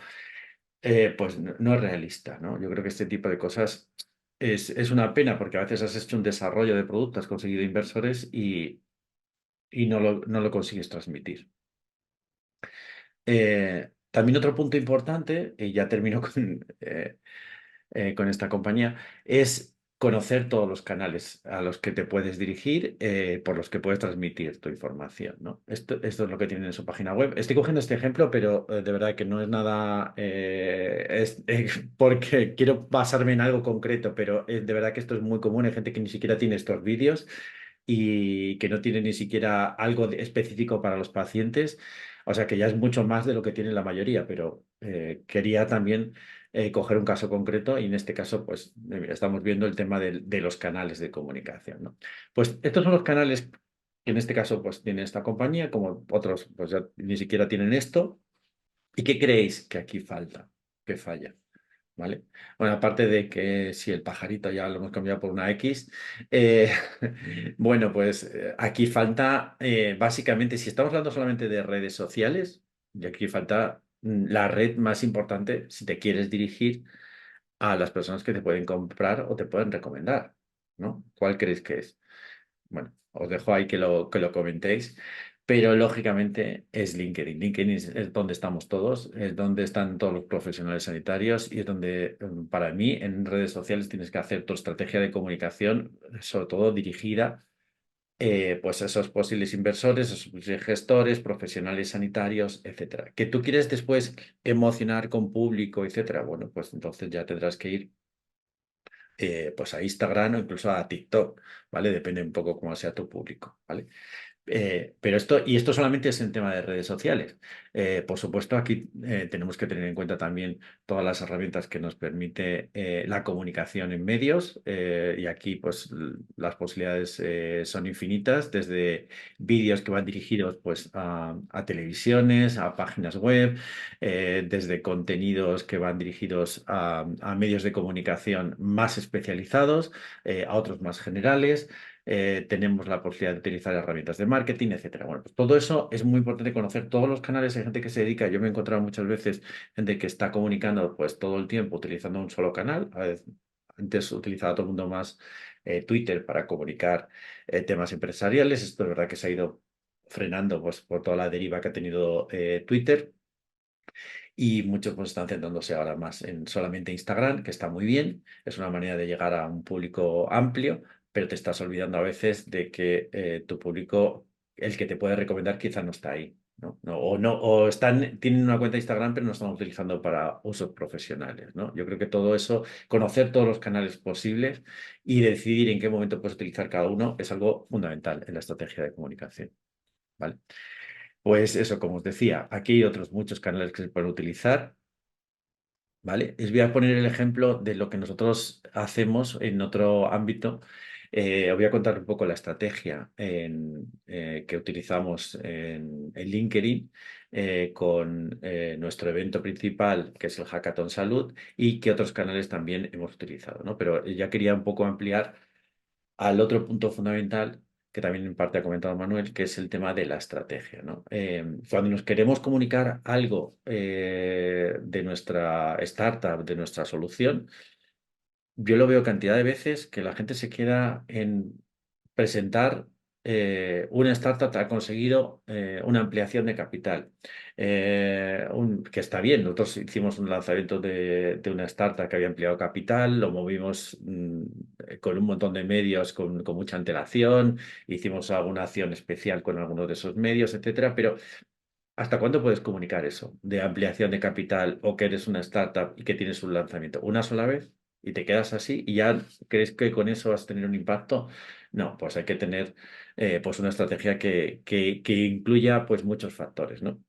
Pues no es realista, ¿no? Yo creo que este tipo de cosas es una pena porque a veces has hecho un desarrollo de producto, has conseguido inversores y no lo consigues transmitir. También otro punto importante, y ya termino con esta compañía, es conocer todos los canales a los que te puedes dirigir, por los que puedes transmitir tu información, ¿no? Esto es lo que tienen en su página web. Estoy cogiendo este ejemplo, pero de verdad que no es nada porque quiero basarme en algo concreto, pero de verdad que esto es muy común. Hay gente que ni siquiera tiene estos vídeos y que no tiene ni siquiera algo específico para los pacientes. O sea que ya es mucho más de lo que tiene la mayoría, pero quería también coger un caso concreto y en este caso pues estamos viendo el tema de los canales de comunicación, ¿no? Pues estos son los canales que en este caso pues tiene esta compañía, como otros pues ya ni siquiera tienen esto. ¿Y qué creéis que aquí falta? ¿Qué falla? ¿Vale? Bueno, aparte de que si el pajarito ya lo hemos cambiado por una X, eh, bueno, pues aquí falta, básicamente, si estamos hablando solamente de redes sociales, y aquí falta la red más importante si te quieres dirigir a las personas que te pueden comprar o te pueden recomendar, ¿no? ¿Cuál creéis que es? Bueno, os dejo ahí que lo comentéis, pero lógicamente es LinkedIn. LinkedIn es donde estamos todos, es donde están todos los profesionales sanitarios y es donde, para mí, en redes sociales tienes que hacer tu estrategia de comunicación, sobre todo dirigida pues a esos posibles inversores, esos posibles gestores, profesionales sanitarios, etcétera. Que tú quieres después emocionar con público, etcétera. Bueno, pues entonces ya tendrás que ir pues a Instagram o incluso a TikTok, ¿vale? Depende un poco cómo sea tu público, ¿vale? Pero esto solamente es en tema de redes sociales. Por supuesto, aquí tenemos que tener en cuenta también todas las herramientas que nos permite la comunicación en medios y aquí pues las posibilidades son infinitas, desde vídeos que van dirigidos pues a televisiones, a páginas web, desde contenidos que van dirigidos a medios de comunicación más especializados, a otros más generales. Tenemos la posibilidad de utilizar herramientas de marketing, etcétera. Bueno, pues todo eso es muy importante conocer todos los canales. Hay gente que se dedica, yo me he encontrado muchas veces gente que está comunicando pues todo el tiempo utilizando un solo canal. Antes utilizaba todo el mundo más Twitter para comunicar temas empresariales. Esto es verdad que se ha ido frenando pues, por toda la deriva que ha tenido Twitter. Y muchos pues están centrándose ahora más en solamente Instagram, que está muy bien, es una manera de llegar a un público amplio, pero te estás olvidando a veces de que tu público, el que te puede recomendar, quizá no está ahí, ¿no? O tienen una cuenta de Instagram, pero no están utilizando para usos profesionales, ¿no? Yo creo que todo eso, conocer todos los canales posibles y decidir en qué momento puedes utilizar cada uno es algo fundamental en la estrategia de comunicación, ¿vale? Pues eso, como os decía, aquí hay otros muchos canales que se pueden utilizar, ¿vale? Les voy a poner el ejemplo de lo que nosotros hacemos en otro ámbito. Os voy a contar un poco la estrategia que utilizamos en LinkedIn con nuestro evento principal, que es el Hackathon Salud, y qué otros canales también hemos utilizado, ¿no? Pero ya quería un poco ampliar al otro punto fundamental que también en parte ha comentado Manuel, que es el tema de la estrategia, ¿no? Cuando nos queremos comunicar algo de nuestra startup, de nuestra solución, yo lo veo cantidad de veces que la gente se queda en presentar una startup que ha conseguido una ampliación de capital, que está bien. Nosotros hicimos un lanzamiento de una startup que había ampliado capital, lo movimos con un montón de medios con mucha antelación, hicimos alguna acción especial con algunos de esos medios, etcétera, pero ¿hasta cuándo puedes comunicar eso de ampliación de capital o que eres una startup y que tienes un lanzamiento? ¿Una sola vez? ¿Y te quedas así? ¿Y ya crees que con eso vas a tener un impacto? No, pues hay que tener pues una estrategia que incluya pues muchos factores, ¿no?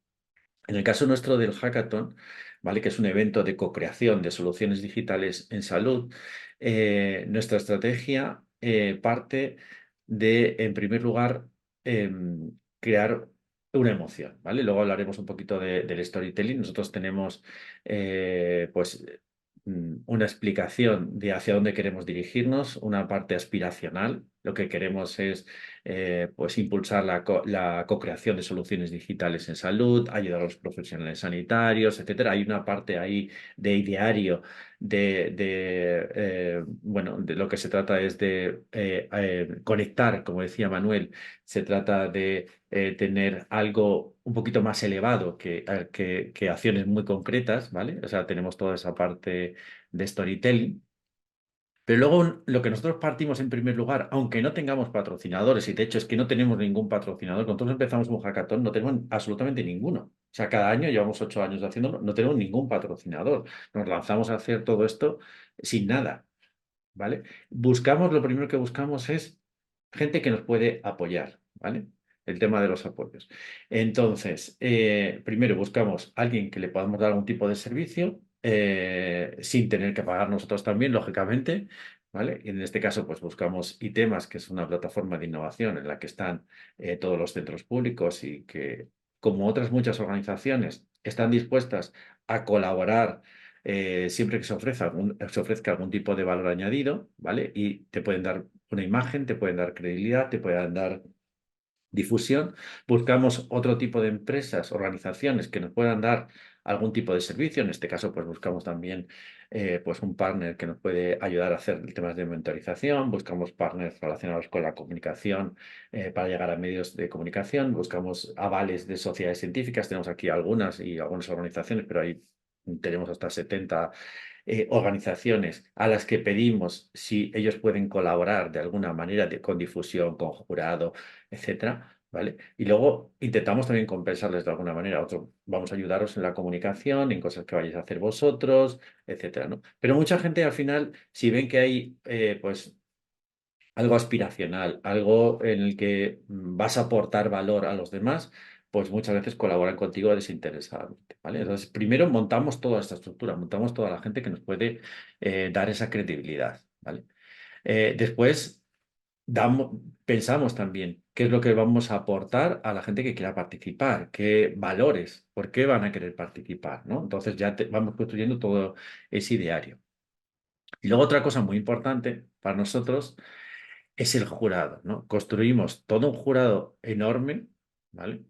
En el caso nuestro del hackathon, ¿vale? Que es un evento de co-creación de soluciones digitales en salud, nuestra estrategia parte de, en primer lugar, crear una emoción, ¿vale? Luego hablaremos un poquito del storytelling. Nosotros tenemos, pues, una explicación de hacia dónde queremos dirigirnos, una parte aspiracional. Lo que queremos es pues impulsar la co-creación de soluciones digitales en salud, ayudar a los profesionales sanitarios, etcétera. Hay una parte ahí de ideario bueno, de lo que se trata es de conectar, como decía Manuel, se trata de tener algo un poquito más elevado que acciones muy concretas, ¿vale? O sea, tenemos toda esa parte de storytelling. Pero luego lo que nosotros partimos en primer lugar, aunque no tengamos patrocinadores, y de hecho es que no tenemos ningún patrocinador, cuando nosotros empezamos un hackathon no tenemos absolutamente ninguno. O sea, cada año, llevamos 8 años haciéndolo, no tenemos ningún patrocinador. Nos lanzamos a hacer todo esto sin nada, ¿vale? Lo primero que buscamos es gente que nos puede apoyar, ¿vale? El tema de los apoyos. Entonces, primero buscamos a alguien que le podamos dar algún tipo de servicio, sin tener que pagar nosotros también, lógicamente, ¿vale? Y en este caso, pues buscamos ITEMAS, que es una plataforma de innovación en la que están todos los centros públicos y que, como otras muchas organizaciones, están dispuestas a colaborar siempre que se ofrezca algún tipo de valor añadido, ¿vale? Y te pueden dar una imagen, te pueden dar credibilidad, te pueden dar difusión. Buscamos otro tipo de empresas, organizaciones que nos puedan dar algún tipo de servicio. En este caso, pues buscamos también pues un partner que nos puede ayudar a hacer temas de mentorización. Buscamos partners relacionados con la comunicación para llegar a medios de comunicación. Buscamos avales de sociedades científicas. Tenemos aquí algunas y algunas organizaciones, pero ahí tenemos hasta 70 organizaciones a las que pedimos si ellos pueden colaborar de alguna manera con difusión, con jurado, etcétera, ¿vale? Y luego intentamos también compensarles de alguna manera. Vamos a ayudaros en la comunicación, en cosas que vayáis a hacer vosotros, etcétera, ¿no? Pero mucha gente al final, si ven que hay, pues, algo aspiracional, algo en el que vas a aportar valor a los demás, pues muchas veces colaboran contigo desinteresadamente, ¿vale? Entonces, primero montamos toda esta estructura, montamos toda la gente que nos puede dar esa credibilidad, ¿vale? Después pensamos también qué es lo que vamos a aportar a la gente que quiera participar, qué valores, por qué van a querer participar, ¿no? Entonces ya vamos construyendo todo ese ideario. Y luego otra cosa muy importante para nosotros es el jurado, ¿no? Construimos todo un jurado enorme, ¿vale?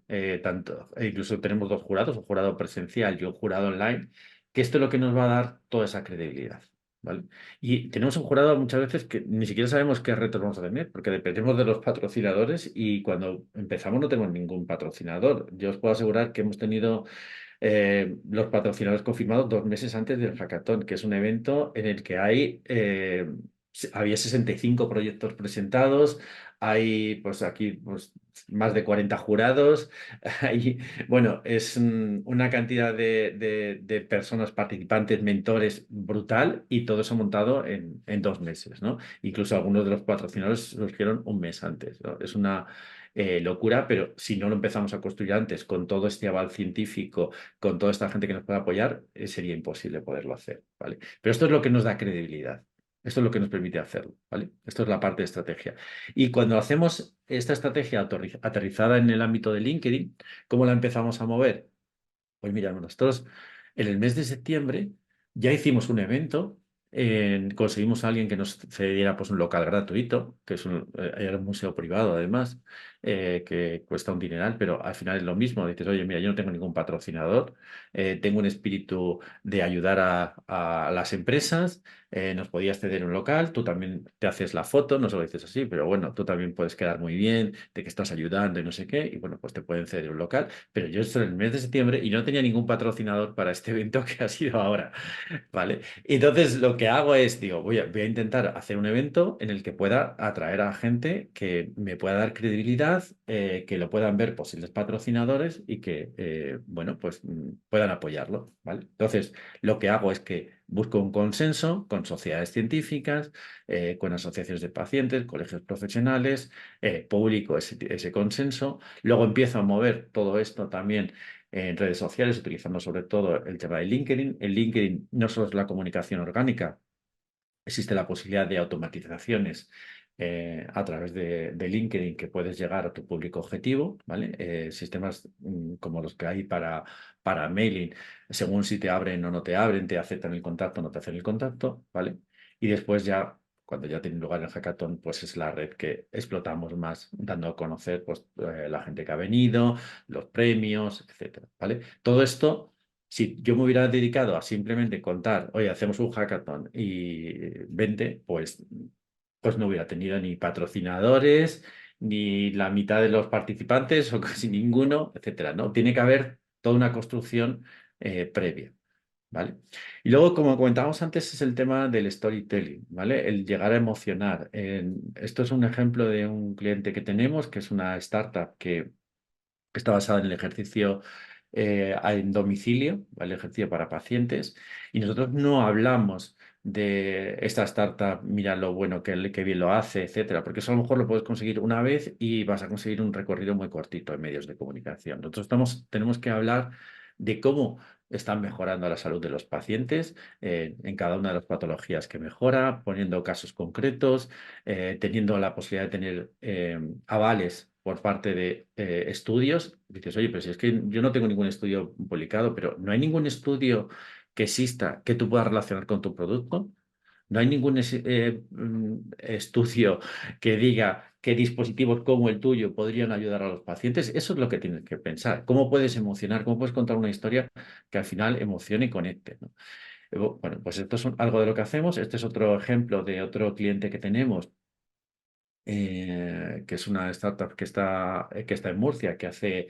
Incluso tenemos 2 jurados, un jurado presencial y un jurado online, que esto es lo que nos va a dar toda esa credibilidad, ¿vale? Y tenemos un jurado muchas veces que ni siquiera sabemos qué retos vamos a tener, porque dependemos de los patrocinadores y cuando empezamos no tenemos ningún patrocinador. Yo os puedo asegurar que hemos tenido los patrocinadores confirmados 2 meses antes del hackathon, que es un evento en el que había 65 proyectos presentados, hay pues aquí pues, más de 40 jurados, bueno, es una cantidad de personas participantes, mentores brutal y todo eso montado en 2 meses, ¿no? Incluso algunos de los patrocinadores surgieron un mes antes, ¿no? Es una locura, pero si no lo empezamos a construir antes con todo este aval científico, con toda esta gente que nos puede apoyar, sería imposible poderlo hacer, ¿vale? Pero esto es lo que nos da credibilidad. Esto es lo que nos permite hacerlo, ¿vale? Esto es la parte de estrategia. Y cuando hacemos esta estrategia aterrizada en el ámbito de LinkedIn, ¿cómo la empezamos a mover? Pues mira, nosotros en el mes de septiembre ya hicimos un evento, conseguimos a alguien que nos cediera pues, un local gratuito, que era un museo privado además, que cuesta un dineral, pero al final es lo mismo. Dices, oye, mira, yo no tengo ningún patrocinador, tengo un espíritu de ayudar a las empresas, nos podías ceder un local, tú también te haces la foto, no se lo dices así, pero bueno, tú también puedes quedar muy bien de que estás ayudando y no sé qué, y bueno, pues te pueden ceder un local, pero yo estoy en el mes de septiembre y no tenía ningún patrocinador para este evento que ha sido ahora, ¿vale? Entonces lo que hago es, digo, voy a intentar hacer un evento en el que pueda atraer a gente que me pueda dar credibilidad, que lo puedan ver posibles patrocinadores y que, bueno, pues puedan apoyarlo, ¿vale? Entonces lo que hago es que busco un consenso con sociedades científicas, con asociaciones de pacientes, colegios profesionales, publico ese consenso, luego empiezo a mover todo esto también en redes sociales, utilizando sobre todo el tema de LinkedIn. En LinkedIn no solo es la comunicación orgánica, existe la posibilidad de automatizaciones a través de LinkedIn, que puedes llegar a tu público objetivo, ¿vale? Sistemas como los que hay para mailing, según si te abren o no te abren, te aceptan el contacto o no te hacen el contacto, ¿vale? Y después ya, cuando ya tiene lugar el hackathon, pues es la red que explotamos más, dando a conocer pues, la gente que ha venido, los premios, etcétera, ¿vale? Todo esto, si yo me hubiera dedicado a simplemente contar, oye, hacemos un hackathon y 20, pues no hubiera tenido ni patrocinadores, ni la mitad de los participantes, o casi ninguno, etcétera, ¿no? Tiene que haber toda una construcción previa, ¿vale? Y luego, como comentábamos antes, es el tema del storytelling, ¿vale? El llegar a emocionar. Esto es un ejemplo de un cliente que tenemos, que es una startup que está basada en el ejercicio en domicilio, el ejercicio para pacientes, y nosotros no hablamos de esta startup, mira lo bueno que bien lo hace, etcétera, porque eso a lo mejor lo puedes conseguir una vez y vas a conseguir un recorrido muy cortito en medios de comunicación. Nosotros tenemos que hablar de cómo están mejorando la salud de los pacientes en cada una de las patologías que mejora, poniendo casos concretos, teniendo la posibilidad de tener avales por parte de estudios. Dices, oye, pero si es que yo no tengo ningún estudio publicado, pero no hay ningún estudio que exista que tú puedas relacionar con tu producto. No hay ningún estudio que diga qué dispositivos como el tuyo podrían ayudar a los pacientes. Eso es lo que tienes que pensar. ¿Cómo puedes emocionar? ¿Cómo puedes contar una historia que al final emocione y conecte, ¿no? Bueno, pues esto es algo de lo que hacemos. Este es otro ejemplo de otro cliente que tenemos, que es una startup que está en Murcia, que hace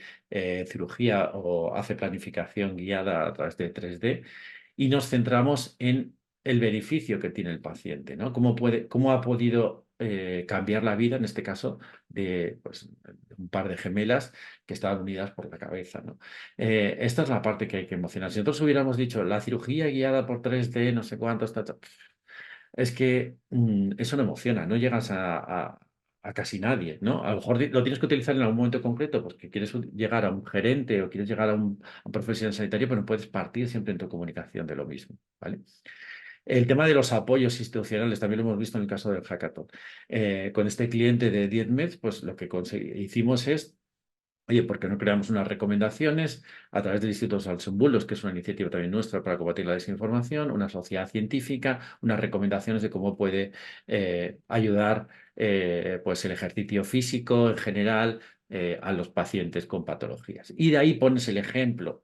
cirugía o hace planificación guiada a través de 3D, y nos centramos en el beneficio que tiene el paciente, ¿no? Cómo ha podido cambiar la vida, en este caso, de pues, un par de gemelas que estaban unidas por la cabeza, ¿no? Esta es la parte que hay que emocionar. Si nosotros hubiéramos dicho la cirugía guiada por 3D, no sé cuántos, es que eso no emociona, no llegas a casi nadie, ¿no? A lo mejor lo tienes que utilizar en algún momento concreto, porque quieres llegar a un gerente o quieres llegar a un profesional sanitario, pero no puedes partir siempre en tu comunicación de lo mismo, ¿vale? El tema de los apoyos institucionales también lo hemos visto en el caso del hackathon. Con este cliente de 10 pues lo que hicimos es, oye, ¿por qué no creamos unas recomendaciones a través del Instituto Salson Bullos, que es una iniciativa también nuestra para combatir la desinformación, una sociedad científica, unas recomendaciones de cómo puede ayudar pues el ejercicio físico en general a los pacientes con patologías? Y de ahí pones el ejemplo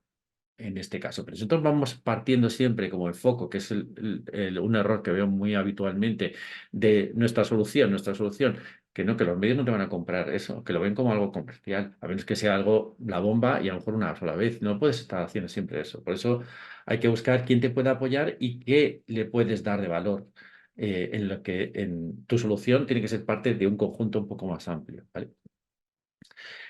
en este caso. Pero nosotros vamos partiendo siempre como el foco, que es un error que veo muy habitualmente de nuestra solución, que no, que los medios no te van a comprar eso, que lo ven como algo comercial, a menos que sea algo, la bomba y a lo mejor una sola vez. No puedes estar haciendo siempre eso. Por eso hay que buscar quién te puede apoyar y qué le puedes dar de valor. En lo que en tu solución tiene que ser parte de un conjunto un poco más amplio, ¿vale?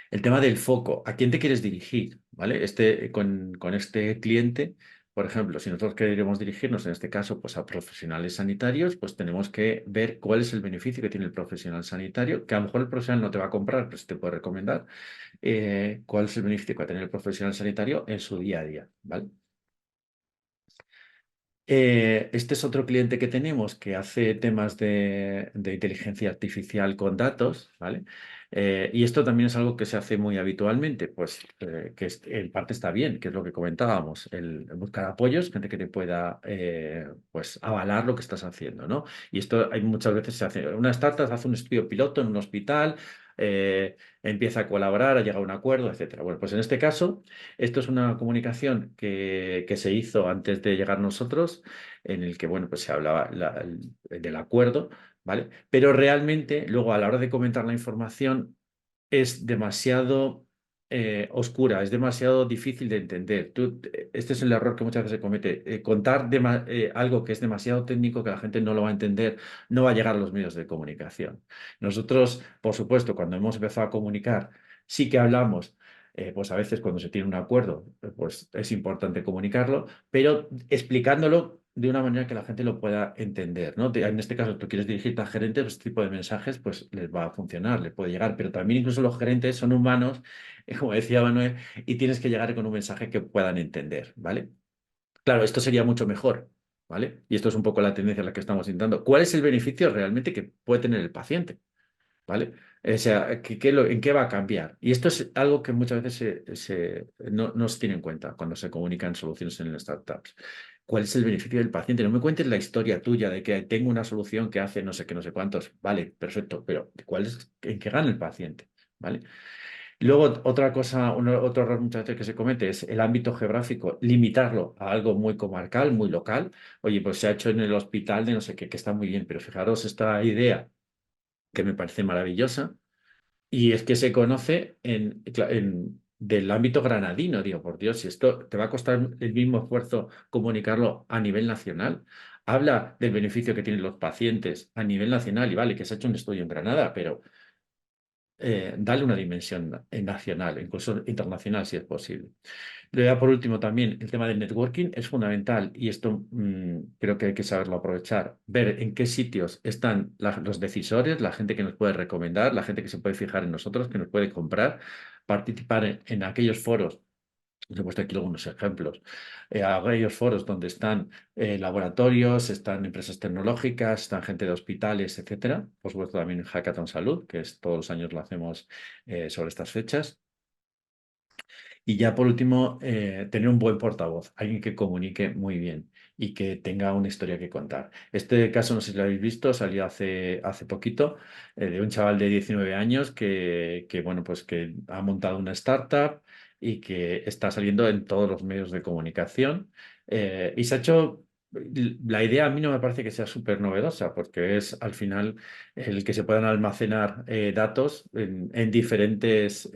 El tema del foco, ¿a quién te quieres dirigir? ¿Vale? Con este cliente, por ejemplo, si nosotros queremos dirigirnos en este caso pues, a profesionales sanitarios, pues tenemos que ver cuál es el beneficio que tiene el profesional sanitario, que a lo mejor el profesional no te va a comprar, pero sí te puede recomendar cuál es el beneficio que va a tener el profesional sanitario en su día a día, ¿vale? Este es otro cliente que tenemos que hace temas de inteligencia artificial con datos, ¿vale? Y esto también es algo que se hace muy habitualmente, pues que en parte está bien, que es lo que comentábamos, el buscar apoyos, gente que te pueda pues avalar lo que estás haciendo, ¿no? Y esto hay muchas veces se hace, una startup hace un estudio piloto en un hospital, empieza a colaborar, a llegar a un acuerdo, etcétera. Bueno, pues en este caso, esto es una comunicación que se hizo antes de llegar nosotros, en el que, bueno, pues se hablaba del acuerdo, ¿vale? Pero realmente, luego a la hora de comentar la información, es demasiado oscura, es demasiado difícil de entender. Este es el error que muchas veces se comete. Contar algo que es demasiado técnico, que la gente no lo va a entender, no va a llegar a los medios de comunicación. Nosotros, por supuesto, cuando hemos empezado a comunicar, sí que hablamos. Pues a veces cuando se tiene un acuerdo, pues es importante comunicarlo, pero explicándolo de una manera que la gente lo pueda entender, ¿no? En este caso, tú quieres dirigirte a gerentes, pues este tipo de mensajes pues les va a funcionar, les puede llegar, pero también incluso los gerentes son humanos, como decía Manuel, y tienes que llegar con un mensaje que puedan entender, ¿vale? Claro, esto sería mucho mejor, ¿vale? Y esto es un poco la tendencia a la que estamos intentando. ¿Cuál es el beneficio realmente que puede tener el paciente? ¿Vale? O sea, ¿en qué va a cambiar? Y esto es algo que muchas veces no se tiene en cuenta cuando se comunican soluciones en startups. ¿Cuál es el beneficio del paciente? No me cuentes la historia tuya de que tengo una solución que hace no sé qué, no sé cuántos. Vale, perfecto, pero ¿en qué gana el paciente? ¿Vale? Luego, otra cosa, otro error muchas veces que se comete es el ámbito geográfico, limitarlo a algo muy comarcal, muy local. Oye, pues se ha hecho en el hospital de no sé qué, que está muy bien, pero fijaros esta idea que me parece maravillosa, y es que se conoce del ámbito granadino. Digo, por Dios, si esto te va a costar el mismo esfuerzo comunicarlo a nivel nacional. Habla del beneficio que tienen los pacientes a nivel nacional y vale, que se ha hecho un estudio en Granada, pero dale una dimensión nacional, incluso internacional si es posible. Luego, por último, también el tema del networking es fundamental y esto creo que hay que saberlo aprovechar. Ver en qué sitios están los decisores, la gente que nos puede recomendar, la gente que se puede fijar en nosotros, que nos puede comprar, participar en aquellos foros. Os he puesto aquí algunos ejemplos. Aquellos foros donde están laboratorios, están empresas tecnológicas, están gente de hospitales, etcétera. Por supuesto, también Hackathon Salud, que todos los años lo hacemos sobre estas fechas. Y ya por último, tener un buen portavoz, alguien que comunique muy bien y que tenga una historia que contar. Este caso, no sé si lo habéis visto, salió hace poquito, de un chaval de 19 años bueno, pues que ha montado una startup y que está saliendo en todos los medios de comunicación. Y se ha hecho, la idea a mí no me parece que sea súper novedosa, porque es al final el que se puedan almacenar datos en diferentes...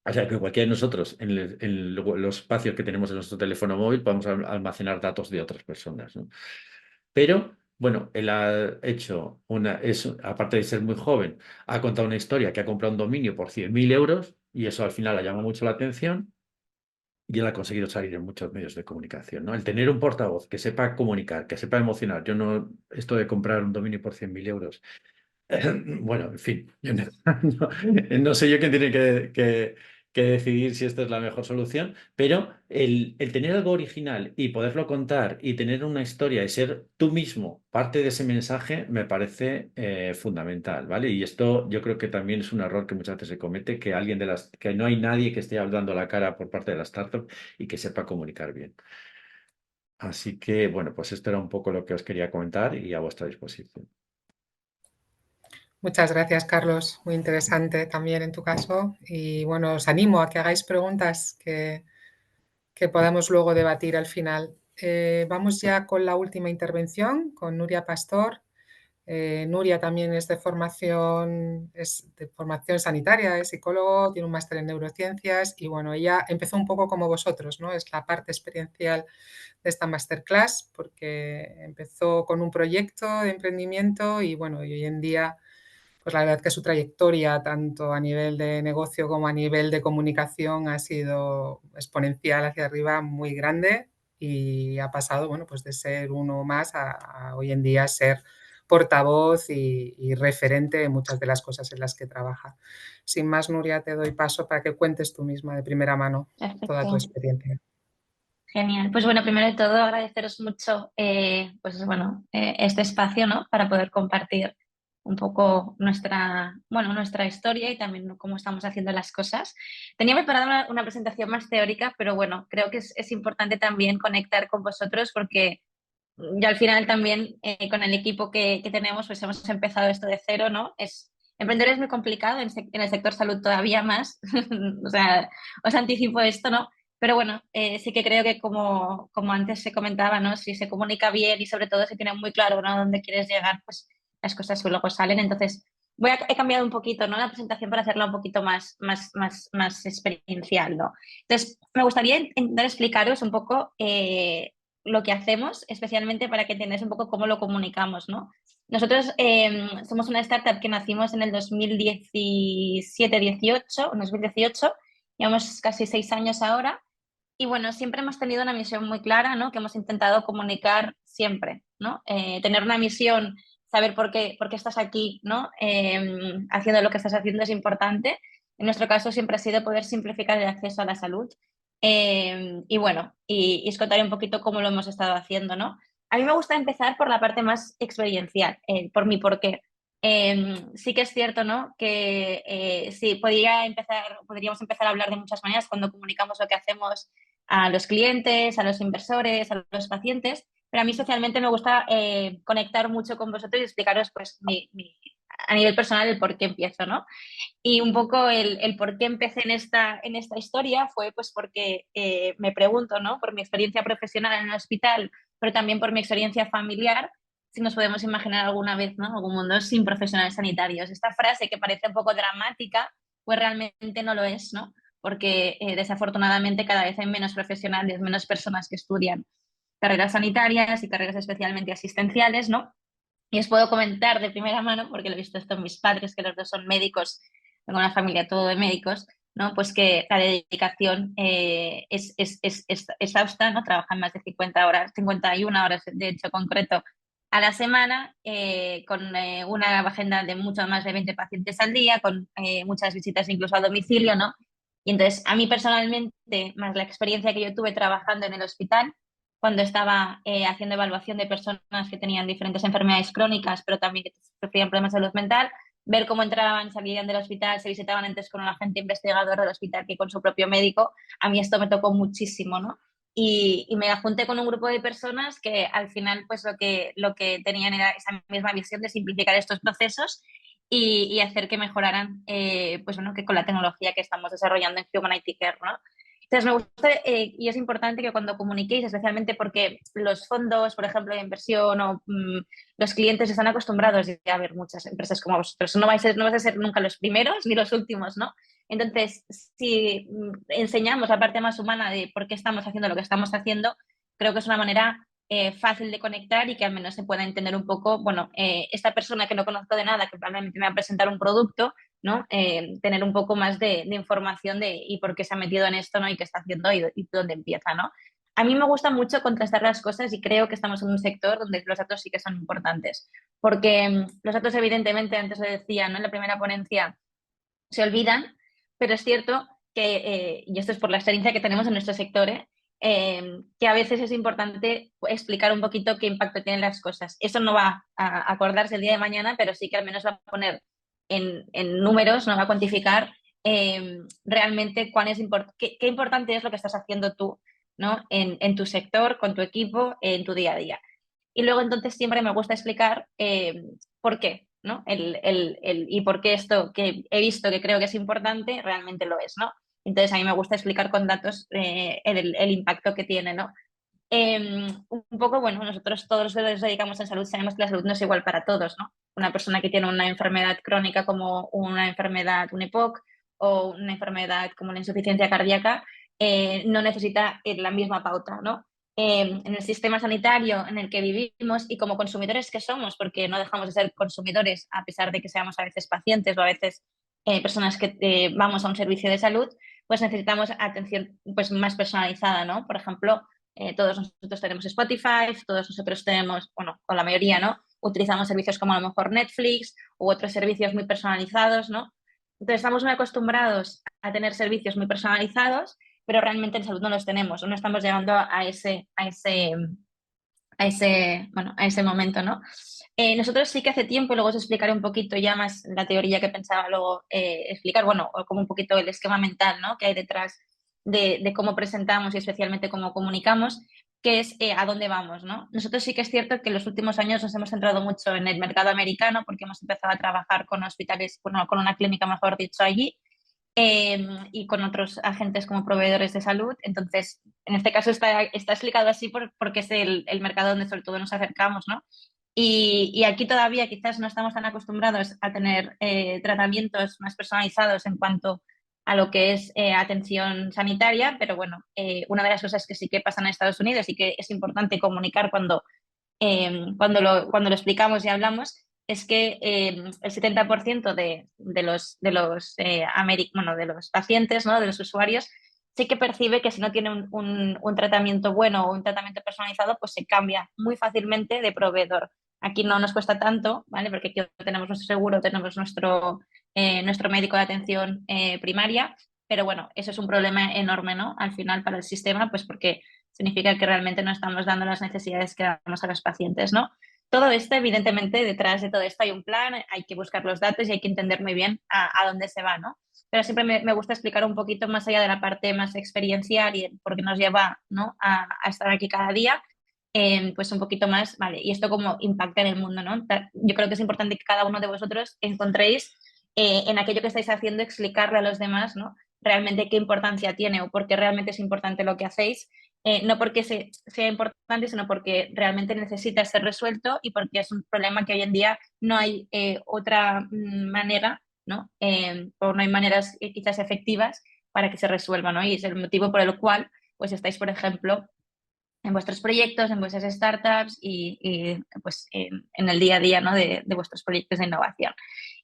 o sea, que cualquiera de nosotros, en los espacios que tenemos en nuestro teléfono móvil, podemos almacenar datos de otras personas, ¿no? Pero, bueno, él ha hecho aparte de ser muy joven, ha contado una historia que ha comprado un dominio por 100.000 euros y eso al final ha llamado mucho la atención y él ha conseguido salir en muchos medios de comunicación, ¿no? El tener un portavoz que sepa comunicar, que sepa emocionar. Yo no, esto de comprar un dominio por 100.000 euros. Bueno, en fin, yo no sé yo quién tiene que decidir si esta es la mejor solución, pero el tener algo original y poderlo contar y tener una historia y ser tú mismo parte de ese mensaje me parece fundamental, ¿vale? Y esto yo creo que también es un error que muchas veces se comete, que no hay nadie que esté dando la cara por parte de la startup y que sepa comunicar bien. Así que, bueno, pues esto era un poco lo que os quería comentar y a vuestra disposición. Muchas gracias, Carlos. Muy interesante también en tu caso. Y bueno, os animo a que hagáis preguntas que podamos luego debatir al final. Vamos ya con la última intervención, con Nuria Pastor. Nuria también es de formación sanitaria, es psicólogo, tiene un máster en neurociencias y bueno, ella empezó un poco como vosotros, ¿no? Es la parte experiencial de esta masterclass porque empezó con un proyecto de emprendimiento y bueno, y hoy en día pues la verdad que su trayectoria, tanto a nivel de negocio como a nivel de comunicación, ha sido exponencial hacia arriba, muy grande y ha pasado, bueno, pues de ser uno más a hoy en día ser portavoz y referente de muchas de las cosas en las que trabaja. Sin más, Nuria, te doy paso para que cuentes tú misma de primera mano toda tu experiencia. Genial. Pues bueno, primero de todo agradeceros mucho este espacio, ¿no? Para poder compartir un poco nuestra historia y también cómo estamos haciendo las cosas. Tenía preparada una presentación más teórica, pero bueno, creo que es importante también conectar con vosotros porque yo al final también con el equipo que tenemos pues hemos empezado esto de cero, ¿no? Emprender es muy complicado, en el sector salud todavía más, o sea, os anticipo esto, ¿no? Pero bueno, sí que creo que como antes se comentaba, ¿no? Si se comunica bien y sobre todo si tienes muy claro, ¿no? Dónde quieres llegar, pues las cosas luego salen. Entonces, he cambiado un poquito, ¿no? La presentación para hacerla un poquito más experiencial, ¿no? Entonces, me gustaría intentar explicaros un poco lo que hacemos, especialmente para que entendáis un poco cómo lo comunicamos, ¿no? Nosotros somos una startup que nacimos en el 2017-18, llevamos casi 6 años ahora. Y bueno, siempre hemos tenido una misión muy clara, ¿no? Que hemos intentado comunicar siempre, ¿no? Tener una misión, saber por qué estás aquí, ¿no? Haciendo lo que estás haciendo es importante. En nuestro caso siempre ha sido poder simplificar el acceso a la salud. Y bueno, y os contaré un poquito cómo lo hemos estado haciendo, ¿no? A mí me gusta empezar por la parte más experiencial, por mi porqué. Sí que es cierto, ¿no? Que sí, podríamos empezar a hablar de muchas maneras cuando comunicamos lo que hacemos a los clientes, a los inversores, a los pacientes, pero a mí socialmente me gusta conectar mucho con vosotros y explicaros pues a nivel personal el por qué empiezo, ¿no? Y un poco el por qué empecé en esta historia fue pues porque me pregunto, ¿no? Por mi experiencia profesional en el hospital, pero también por mi experiencia familiar, si nos podemos imaginar alguna vez, ¿no? Algún mundo sin profesionales sanitarios. Esta frase que parece un poco dramática, pues realmente no lo es, ¿no? Porque desafortunadamente cada vez hay menos profesionales, menos personas que estudian carreras sanitarias y carreras especialmente asistenciales, ¿no? Y os puedo comentar de primera mano, porque lo he visto esto en mis padres, que los dos son médicos, tengo una familia todo de médicos, ¿no? Pues que la dedicación es exhausta, ¿no? Trabajan más de 50 horas, 51 horas de hecho concreto a la semana, con una agenda de mucho más de 20 pacientes al día, con muchas visitas incluso a domicilio, ¿no? Y entonces, a mí personalmente, más la experiencia que yo tuve trabajando en el hospital, cuando estaba haciendo evaluación de personas que tenían diferentes enfermedades crónicas, pero también que sufrían problemas de salud mental, ver cómo entraban, salían del hospital, se visitaban antes con un agente investigador del hospital que con su propio médico, a mí esto me tocó muchísimo, ¿no? Y me junté con un grupo de personas que al final pues lo que tenían era esa misma visión de simplificar estos procesos y hacer que mejoraran, pues bueno, que con la tecnología que estamos desarrollando en Humanity Care, ¿no? Entonces, me gusta y es importante que cuando comuniquéis, especialmente porque los fondos, por ejemplo, de inversión o los clientes están acostumbrados a ver muchas empresas como vosotros. No vais a ser nunca los primeros ni los últimos, ¿no? Entonces, si enseñamos la parte más humana de por qué estamos haciendo lo que estamos haciendo, creo que es una manera fácil de conectar y que al menos se pueda entender un poco, bueno, esta persona que no conozco de nada, que probablemente me va a presentar un producto, ¿no? Tener un poco más de información de y por qué se ha metido en esto, ¿no? Y qué está haciendo y dónde empieza, ¿no? A mí me gusta mucho contrastar las cosas y creo que estamos en un sector donde los datos sí que son importantes, porque los datos evidentemente, antes lo decía, ¿no? En la primera ponencia se olvidan, pero es cierto que, y esto es por la experiencia que tenemos en nuestro sector, que a veces es importante explicar un poquito qué impacto tienen las cosas. Eso no va a acordarse el día de mañana, pero sí que al menos va a poner en números, nos va a cuantificar realmente qué importante es lo que estás haciendo tú, ¿no? En tu sector, con tu equipo, en tu día a día. Y luego entonces siempre me gusta explicar por qué, ¿no? Y por qué esto que he visto que creo que es importante realmente lo es, ¿no? Entonces a mí me gusta explicar con datos el impacto que tiene, ¿no? Un poco, bueno, nosotros todos los que nos dedicamos en salud sabemos que la salud no es igual para todos, ¿no? Una persona que tiene una enfermedad crónica como una enfermedad, un EPOC, o una enfermedad como la insuficiencia cardíaca, no necesita la misma pauta, ¿no? En el sistema sanitario en el que vivimos y como consumidores que somos, porque no dejamos de ser consumidores a pesar de que seamos a veces pacientes o a veces personas que vamos a un servicio de salud, pues necesitamos atención pues, más personalizada, ¿no? Por ejemplo, todos nosotros tenemos Spotify, todos nosotros tenemos, bueno, con la mayoría, ¿no? Utilizamos servicios como a lo mejor Netflix u otros servicios muy personalizados, ¿no? Entonces estamos muy acostumbrados a tener servicios muy personalizados, pero realmente en salud no los tenemos, no estamos llegando a ese momento, ¿no? Nosotros sí que hace tiempo, y luego os explicaré un poquito ya más la teoría que pensaba luego explicar, bueno, o como un poquito el esquema mental, ¿no? Que hay detrás de cómo presentamos y especialmente cómo comunicamos, que es a dónde vamos, ¿no? Nosotros sí que es cierto que en los últimos años nos hemos centrado mucho en el mercado americano porque hemos empezado a trabajar con hospitales, bueno, con una clínica, mejor dicho, allí, y con otros agentes como proveedores de salud. Entonces, en este caso está explicado así porque es el mercado donde sobre todo nos acercamos, ¿no? Y aquí todavía quizás no estamos tan acostumbrados a tener tratamientos más personalizados en cuanto a lo que es atención sanitaria, pero bueno, una de las cosas que sí que pasan en Estados Unidos y que es importante comunicar cuando lo explicamos y hablamos es que el 70% de los pacientes, ¿no? De los usuarios, sí que percibe que si no tiene un tratamiento bueno o un tratamiento personalizado, pues se cambia muy fácilmente de proveedor. Aquí no nos cuesta tanto, ¿vale? Porque aquí tenemos nuestro seguro, tenemos nuestro médico de atención primaria, pero bueno, eso es un problema enorme, ¿no? Al final para el sistema, pues porque significa que realmente no estamos dando las necesidades que damos a los pacientes, ¿no? Todo esto, evidentemente, detrás de todo esto hay un plan, hay que buscar los datos y hay que entender muy bien a dónde se va, ¿no? Pero siempre me gusta explicar un poquito más allá de la parte más experiencial y por qué nos lleva, ¿no?, a estar aquí cada día, pues un poquito más, vale, y esto cómo impacta en el mundo, ¿no? Yo creo que es importante que cada uno de vosotros encontréis en aquello que estáis haciendo, explicarle a los demás, ¿no?, realmente qué importancia tiene o por qué realmente es importante lo que hacéis, no porque sea importante, sino porque realmente necesita ser resuelto y porque es un problema que hoy en día no hay otra manera, ¿no? O no hay maneras quizás efectivas para que se resuelva, ¿no? Y es el motivo por el cual pues estáis, por ejemplo, en vuestros proyectos, en vuestras startups y pues en el día a día, ¿no?, de vuestros proyectos de innovación.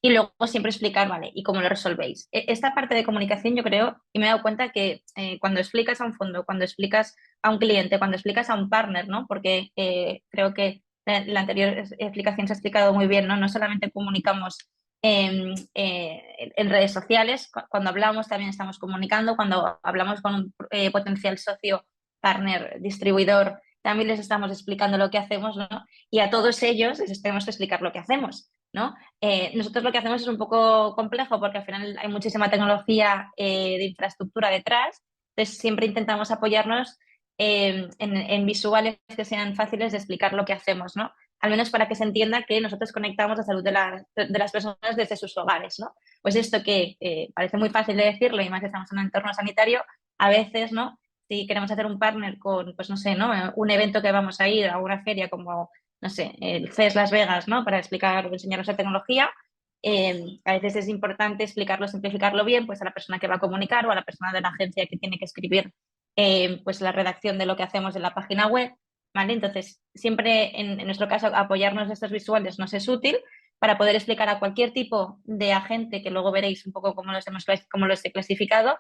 Y luego siempre explicar, ¿vale?, ¿y cómo lo resolvéis? Esta parte de comunicación yo creo, y me he dado cuenta que cuando explicas a un fondo, cuando explicas a un cliente, cuando explicas a un partner, ¿no?, porque creo que la anterior explicación se ha explicado muy bien, ¿no? No solamente comunicamos en redes sociales, cuando hablamos también estamos comunicando, cuando hablamos con un potencial socio, partner, distribuidor, también les estamos explicando lo que hacemos, ¿no? Y a todos ellos les tenemos que explicar lo que hacemos, ¿no? Nosotros lo que hacemos es un poco complejo porque al final hay muchísima tecnología de infraestructura detrás, entonces siempre intentamos apoyarnos en visuales que sean fáciles de explicar lo que hacemos, ¿no? Al menos para que se entienda que nosotros conectamos la salud de las personas desde sus hogares, ¿no? Pues esto que parece muy fácil de decirlo y más que estamos en un entorno sanitario, a veces, ¿no?, si queremos hacer un partner con, pues no sé, ¿no?, un evento que vamos a ir a una feria como, no sé, el CES Las Vegas, ¿no?, para explicar o enseñaros la tecnología, a veces es importante explicarlo, simplificarlo bien, pues a la persona que va a comunicar o a la persona de la agencia que tiene que escribir pues la redacción de lo que hacemos en la página web, ¿vale? Entonces, siempre en nuestro caso apoyarnos de estos visuales nos es útil para poder explicar a cualquier tipo de agente, que luego veréis un poco cómo los he clasificado,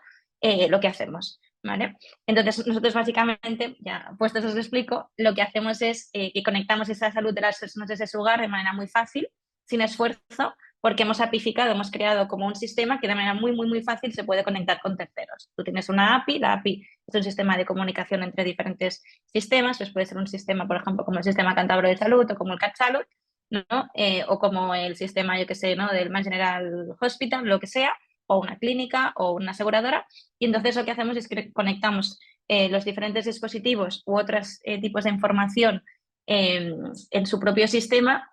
lo que hacemos, ¿vale? Entonces, nosotros básicamente, ya puestos os lo explico, lo que hacemos es que conectamos esa salud de las personas desde su hogar de manera muy fácil, sin esfuerzo, porque hemos apificado, hemos creado como un sistema que de manera muy, muy, muy fácil se puede conectar con terceros. Tú tienes una API, la API es un sistema de comunicación entre diferentes sistemas, pues puede ser un sistema, por ejemplo, como el sistema cántabro de salud o como el CatSalud, ¿no? O como el sistema, yo que sé, ¿no?, del Mass General Hospital, lo que sea, o una clínica o una aseguradora, y entonces lo que hacemos es que conectamos los diferentes dispositivos u otros tipos de información en su propio sistema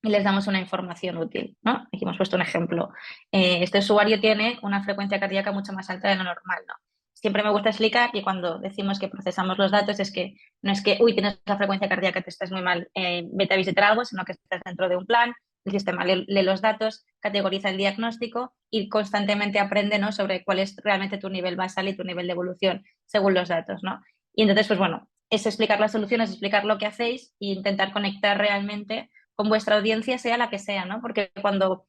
y les damos una información útil, ¿no? Aquí hemos puesto un ejemplo. Este usuario tiene una frecuencia cardíaca mucho más alta de lo normal, ¿no? Siempre me gusta explicar que cuando decimos que procesamos los datos es que no es que, uy, tienes la frecuencia cardíaca, te estás muy mal, vete a visitar algo, sino que estás dentro de un plan, el sistema lee los datos, categoriza el diagnóstico y constantemente aprende, ¿no?, sobre cuál es realmente tu nivel basal y tu nivel de evolución según los datos, ¿no? Y entonces, pues bueno, es explicar las soluciones, explicar lo que hacéis e intentar conectar realmente con vuestra audiencia, sea la que sea, ¿no? Porque cuando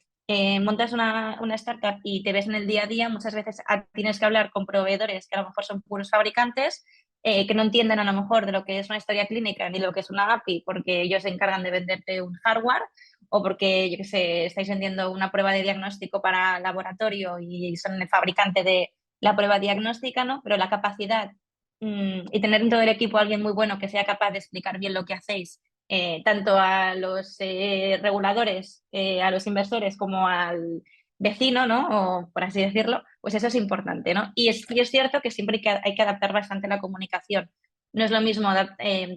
montas una startup y te ves en el día a día, muchas veces tienes que hablar con proveedores que a lo mejor son puros fabricantes, que no entienden a lo mejor de lo que es una historia clínica ni lo que es una API, porque ellos se encargan de venderte un hardware o porque, yo qué sé, estáis vendiendo una prueba de diagnóstico para laboratorio y son el fabricante de la prueba diagnóstica, ¿no? Pero la capacidad y tener dentro del equipo a alguien muy bueno que sea capaz de explicar bien lo que hacéis, tanto a los reguladores, a los inversores como al vecino, ¿no?, o por así decirlo, pues eso es importante, ¿no? Y es cierto que siempre hay que adaptar bastante la comunicación. No es lo mismo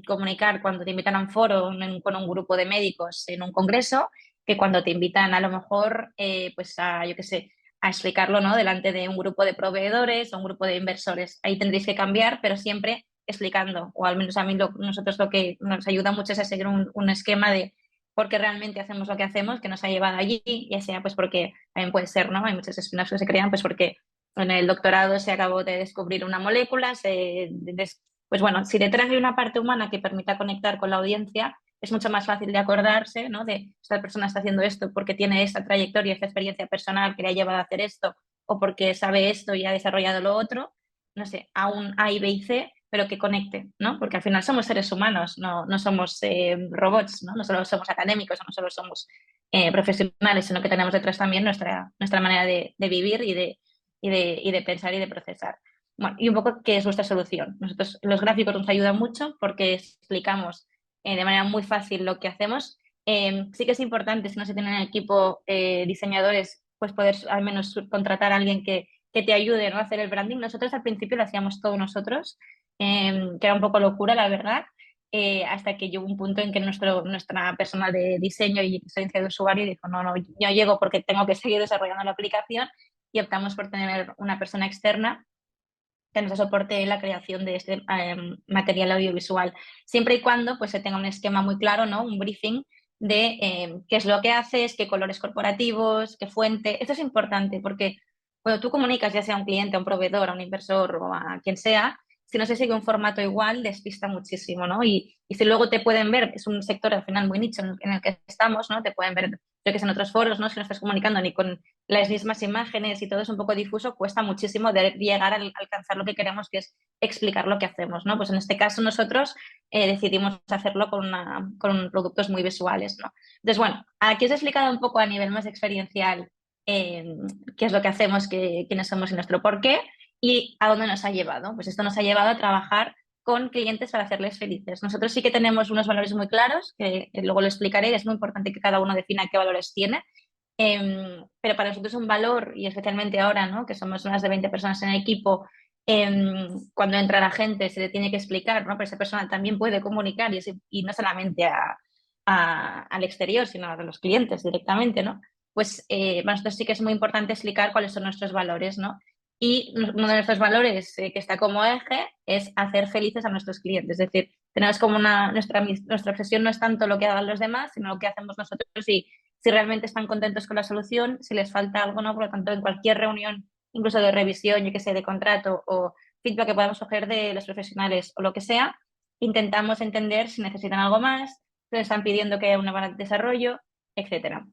comunicar cuando te invitan a un foro con un grupo de médicos en un congreso que cuando te invitan a lo mejor pues a, yo qué sé, a explicarlo, ¿no?, delante de un grupo de proveedores o un grupo de inversores. Ahí tendréis que cambiar, pero siempre explicando, o al menos a mí nosotros lo que nos ayuda mucho es a seguir un esquema de por qué realmente hacemos lo que hacemos, que nos ha llevado allí, ya sea pues porque también puede ser, ¿no?, hay muchos spin-offs que se crean pues porque en el doctorado se acabó de descubrir una molécula, pues bueno, si detrás hay una parte humana que permita conectar con la audiencia, es mucho más fácil de acordarse, ¿no?, de esta persona está haciendo esto porque tiene esta trayectoria, esta experiencia personal que le ha llevado a hacer esto, o porque sabe esto y ha desarrollado lo otro, no sé, a un A y B y C, pero que conecte, ¿no? Porque al final somos seres humanos, no somos robots, ¿no? No solo somos académicos, no solo somos profesionales, sino que tenemos detrás también nuestra manera de vivir y de pensar y de procesar. bueno, y un poco qué es vuestra solución. Nosotros los gráficos nos ayudan mucho porque explicamos de manera muy fácil lo que hacemos. Sí que es importante, si no se tiene en el equipo diseñadores, pues poder al menos contratar a alguien que te ayude, ¿no?, a hacer el branding. Nosotros al principio lo hacíamos todos nosotros, que era un poco locura, la verdad, hasta que llegó un punto en que nuestra persona de diseño y experiencia de usuario dijo, no, yo llego porque tengo que seguir desarrollando la aplicación, y optamos por tener una persona externa que nos soporte en la creación de este material audiovisual, siempre y cuando pues, se tenga un esquema muy claro, ¿no?, un briefing de qué es lo que haces, qué colores corporativos, qué fuente. Esto es importante porque cuando tú comunicas ya sea a un cliente, a un proveedor, a un inversor o a quien sea, si no se sigue un formato igual, despista muchísimo, ¿no? Y si luego te pueden ver, es un sector al final muy nicho en el que estamos, ¿no? Te pueden ver, creo que es en otros foros, ¿no? Si no estás comunicando ni con las mismas imágenes y todo es un poco difuso, cuesta muchísimo de llegar a alcanzar lo que queremos, que es explicar lo que hacemos, ¿no? Pues en este caso nosotros decidimos hacerlo con productos muy visuales, ¿no? Entonces, bueno, aquí os he explicado un poco a nivel más experiencial qué es lo que hacemos, quiénes somos y nuestro porqué y a dónde nos ha llevado. Pues esto nos ha llevado a trabajar con clientes para hacerles felices. Nosotros sí que tenemos unos valores muy claros, que luego lo explicaré, es muy importante que cada uno defina qué valores tiene. Pero para nosotros un valor, y especialmente ahora, ¿no?, que somos más de 20 personas en el equipo, cuando entra la gente se le tiene que explicar, ¿no?, pero esa persona también puede comunicar y no solamente al exterior, sino a los clientes directamente, ¿no? Pues para nosotros sí que es muy importante explicar cuáles son nuestros valores, ¿no? Y uno de nuestros valores que está como eje es hacer felices a nuestros clientes. Es decir, tenemos como nuestra obsesión no es tanto lo que hagan los demás, sino lo que hacemos nosotros y si realmente están contentos con la solución, si les falta algo, ¿no? Por lo tanto, en cualquier reunión, incluso de revisión, yo que sé, de contrato o feedback que podamos coger de los profesionales o lo que sea, intentamos entender si necesitan algo más, si están pidiendo que haya un buen desarrollo, etcétera.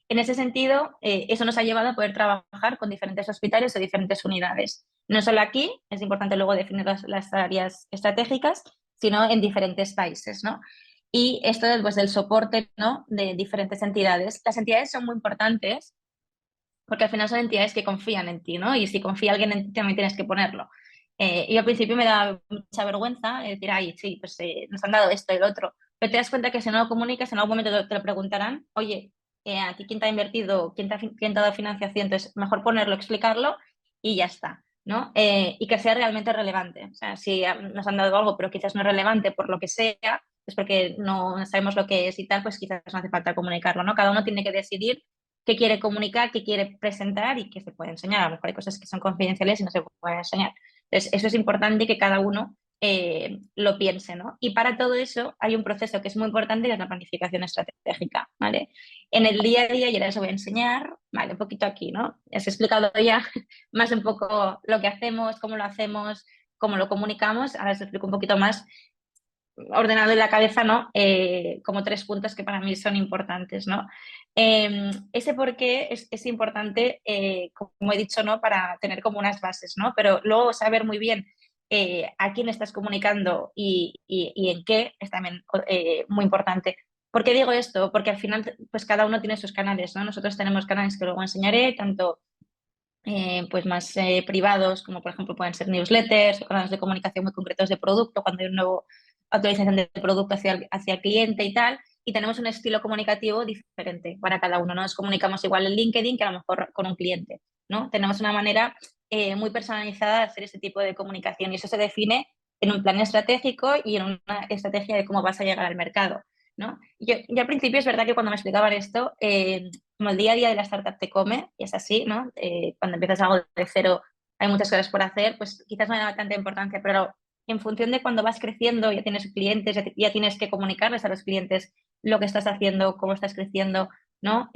En ese sentido, eso nos ha llevado a poder trabajar con diferentes hospitales o diferentes unidades. No solo aquí, es importante luego definir las áreas estratégicas, sino en diferentes países, ¿no? Y esto pues, del soporte, ¿no?, de diferentes entidades. Las entidades son muy importantes porque al final son entidades que confían en ti, ¿no? Y si confía alguien en ti, también tienes que ponerlo. Y al principio me daba mucha vergüenza decir, ay, sí, pues nos han dado esto y lo otro. Pero te das cuenta que si no lo comunicas, en algún momento te lo preguntarán, oye, ¿a ti quién te ha invertido? ¿Quién te ha dado financiación? Entonces, mejor ponerlo, explicarlo y ya está, ¿no? Y que sea realmente relevante. O sea, si nos han dado algo, pero quizás no es relevante por lo que sea, es porque no sabemos lo que es y tal, pues quizás no hace falta comunicarlo, ¿no? Cada uno tiene que decidir qué quiere comunicar, qué quiere presentar y qué se puede enseñar. A lo mejor hay cosas que son confidenciales y no se pueden enseñar. Entonces, eso es importante que cada uno lo piense, ¿no? Y para todo eso hay un proceso que es muy importante, que es la planificación estratégica, ¿vale? En el día a día, y ahora os voy a enseñar, ¿vale? Un poquito aquí, ¿no? Os he explicado ya más un poco lo que hacemos, cómo lo comunicamos. Ahora os explico un poquito más ordenado en la cabeza, ¿no? Como 3 puntos que para mí son importantes, ¿no? Ese por qué es importante, como he dicho, ¿no?, para tener como unas bases, ¿no? Pero luego saber muy bien a quién estás comunicando y en qué es también muy importante. ¿Por qué digo esto? Porque al final, pues cada uno tiene sus canales, ¿no? Nosotros tenemos canales que luego enseñaré, tanto pues más privados, como por ejemplo pueden ser newsletters o canales de comunicación muy concretos de producto, cuando hay una nueva actualización del producto hacia el cliente y tal, y tenemos un estilo comunicativo diferente para cada uno. No nos comunicamos igual en LinkedIn que a lo mejor con un cliente, ¿no? Tenemos una manera muy personalizada de hacer ese tipo de comunicación y eso se define en un plan estratégico y en una estrategia de cómo vas a llegar al mercado, ¿no? Yo al principio es verdad que cuando me explicaban esto, como el día a día de la startup te come, y es así, ¿no? Cuando empiezas algo de cero hay muchas cosas por hacer, pues quizás no le da tanta importancia, pero en función de cuando vas creciendo, ya tienes clientes, ya tienes que comunicarles a los clientes lo que estás haciendo, cómo estás creciendo, ¿no?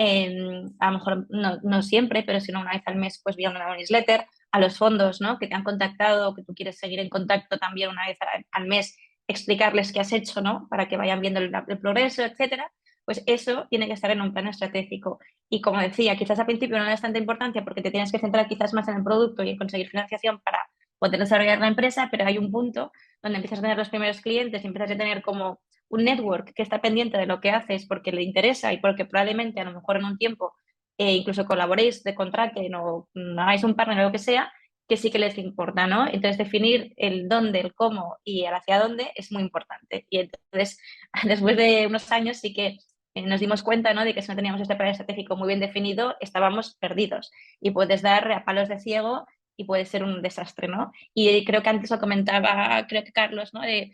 A lo mejor no siempre, pero si no una vez al mes, pues vía una newsletter, a los fondos, ¿no?, que te han contactado, que tú quieres seguir en contacto también una vez al mes, explicarles qué has hecho, ¿no?, para que vayan viendo el progreso, etcétera. Pues eso tiene que estar en un plan estratégico. Y como decía, quizás al principio no le das tanta importancia porque te tienes que centrar quizás más en el producto y en conseguir financiación para poder desarrollar la empresa, pero hay un punto donde empiezas a tener los primeros clientes y empiezas a tener como un network que está pendiente de lo que haces porque le interesa y porque probablemente a lo mejor en un tiempo incluso colaboréis, te contraten o hagáis un partner o lo que sea, que sí que les importa, ¿no? Entonces, definir el dónde, el cómo y el hacia dónde es muy importante. Y entonces, después de unos años sí que nos dimos cuenta, ¿no?, de que si no teníamos este plan estratégico muy bien definido, estábamos perdidos. Y puedes dar a palos de ciego y puede ser un desastre, ¿no? Y creo que antes lo comentaba, creo que Carlos, ¿no?, de,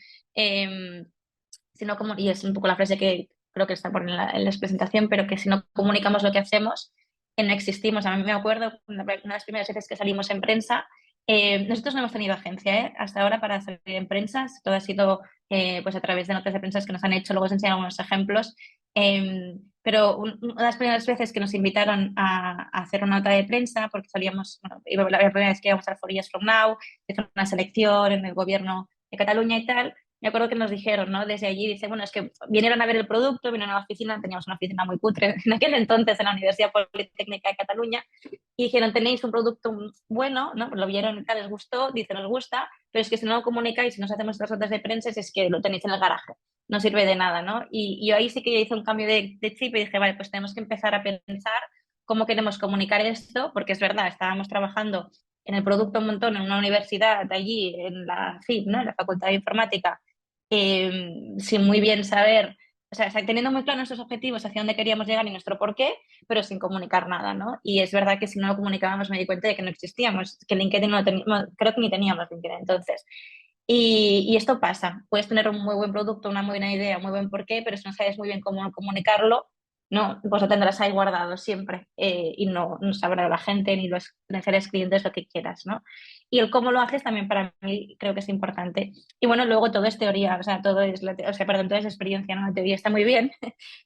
si no y es un poco la frase que creo que está por en la presentación, pero que si no comunicamos lo que hacemos, no existimos. A mí me acuerdo, una de las primeras veces que salimos en prensa, nosotros no hemos tenido agencia, hasta ahora para salir en prensa, todo ha sido pues a través de notas de prensa que nos han hecho, luego os enseño algunos ejemplos, pero una de las primeras veces que nos invitaron a hacer una nota de prensa, porque salíamos, bueno, la primera vez que íbamos a 4 Years From Now, hizo una selección en el gobierno de Cataluña y tal, me acuerdo que nos dijeron, ¿no?, desde allí, dice, bueno, es que vinieron a ver el producto, vinieron a la oficina, teníamos una oficina muy cutre en aquel entonces en la Universidad Politécnica de Cataluña, y dijeron, tenéis un producto bueno, ¿no?, lo vieron y tal, les gustó, dice, nos gusta, pero es que si no lo comunicáis, si nos hacemos estas notas de prensa, es que lo tenéis en el garaje, no sirve de nada, ¿no? Y yo ahí sí que hice un cambio de chip y dije, vale, pues tenemos que empezar a pensar cómo queremos comunicar esto, porque es verdad, estábamos trabajando en el producto un montón en una universidad allí, en la FIP, ¿no?, en la Facultad de Informática, sin muy bien saber, o sea, teniendo muy claro nuestros objetivos, hacia dónde queríamos llegar y nuestro porqué, pero sin comunicar nada, ¿no? Y es verdad que si no lo comunicábamos me di cuenta de que no existíamos, que LinkedIn no lo teníamos, creo que ni teníamos LinkedIn entonces. Y esto pasa, puedes tener un muy buen producto, una muy buena idea, un muy buen porqué, pero si no sabes muy bien cómo comunicarlo, no, pues lo tendrás ahí guardado siempre y no sabrá la gente ni los potenciales clientes lo que quieras, ¿no? Y el cómo lo haces también para mí creo que es importante. Y bueno, luego todo es teoría, o sea, todo es, perdón, todo es experiencia, ¿no? La teoría está muy bien,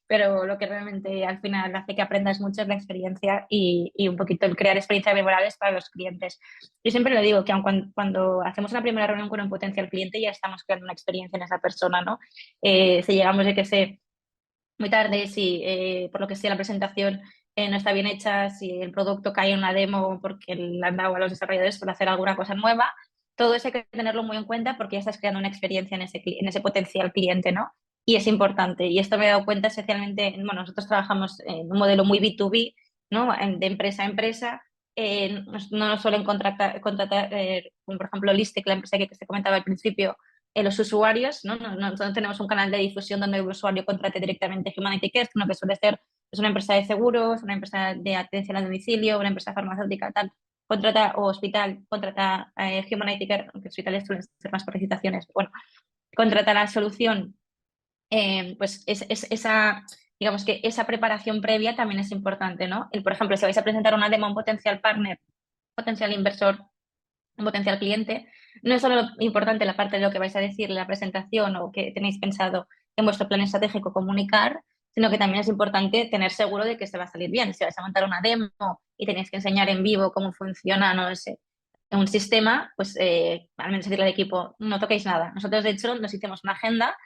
pero lo que realmente al final hace que aprendas mucho es la experiencia y un poquito el crear experiencias memorables para los clientes. Yo siempre le digo que aun cuando hacemos una primera reunión con un potencial cliente ya estamos creando una experiencia en esa persona, ¿no? Si llegamos de que sé muy tarde, si por lo que sea la presentación no está bien hecha, si el producto cae en una demo porque le han dado a los desarrolladores por hacer alguna cosa nueva, todo eso hay que tenerlo muy en cuenta porque ya estás creando una experiencia en ese potencial cliente, ¿no? Y es importante. Y esto me he dado cuenta especialmente, bueno, nosotros trabajamos en un modelo muy B2B, ¿no?, de empresa a empresa. No nos suelen contratar como por ejemplo Listic, la empresa que se comentaba al principio, los usuarios, ¿no? No tenemos un canal de difusión donde el usuario contrate directamente Humanity Care, sino que suele ser una empresa de seguros, una empresa de atención al domicilio, una empresa farmacéutica, tal, contrata, o hospital, contrata Humanity Care, aunque hospitales suelen ser más por licitaciones, bueno, contrata la solución, pues esa, digamos que esa preparación previa también es importante, ¿no? Por ejemplo, si vais a presentar una demo a un potencial partner, potencial inversor, un potencial cliente, no es solo importante la parte de lo que vais a decir en la presentación o que tenéis pensado en vuestro plan estratégico comunicar, sino que también es importante tener seguro de que se va a salir bien. Si vais a montar una demo y tenéis que enseñar en vivo cómo funciona, no sé, un sistema, pues al menos decirle al equipo, no toquéis nada. Nosotros, de hecho, nos hicimos una agenda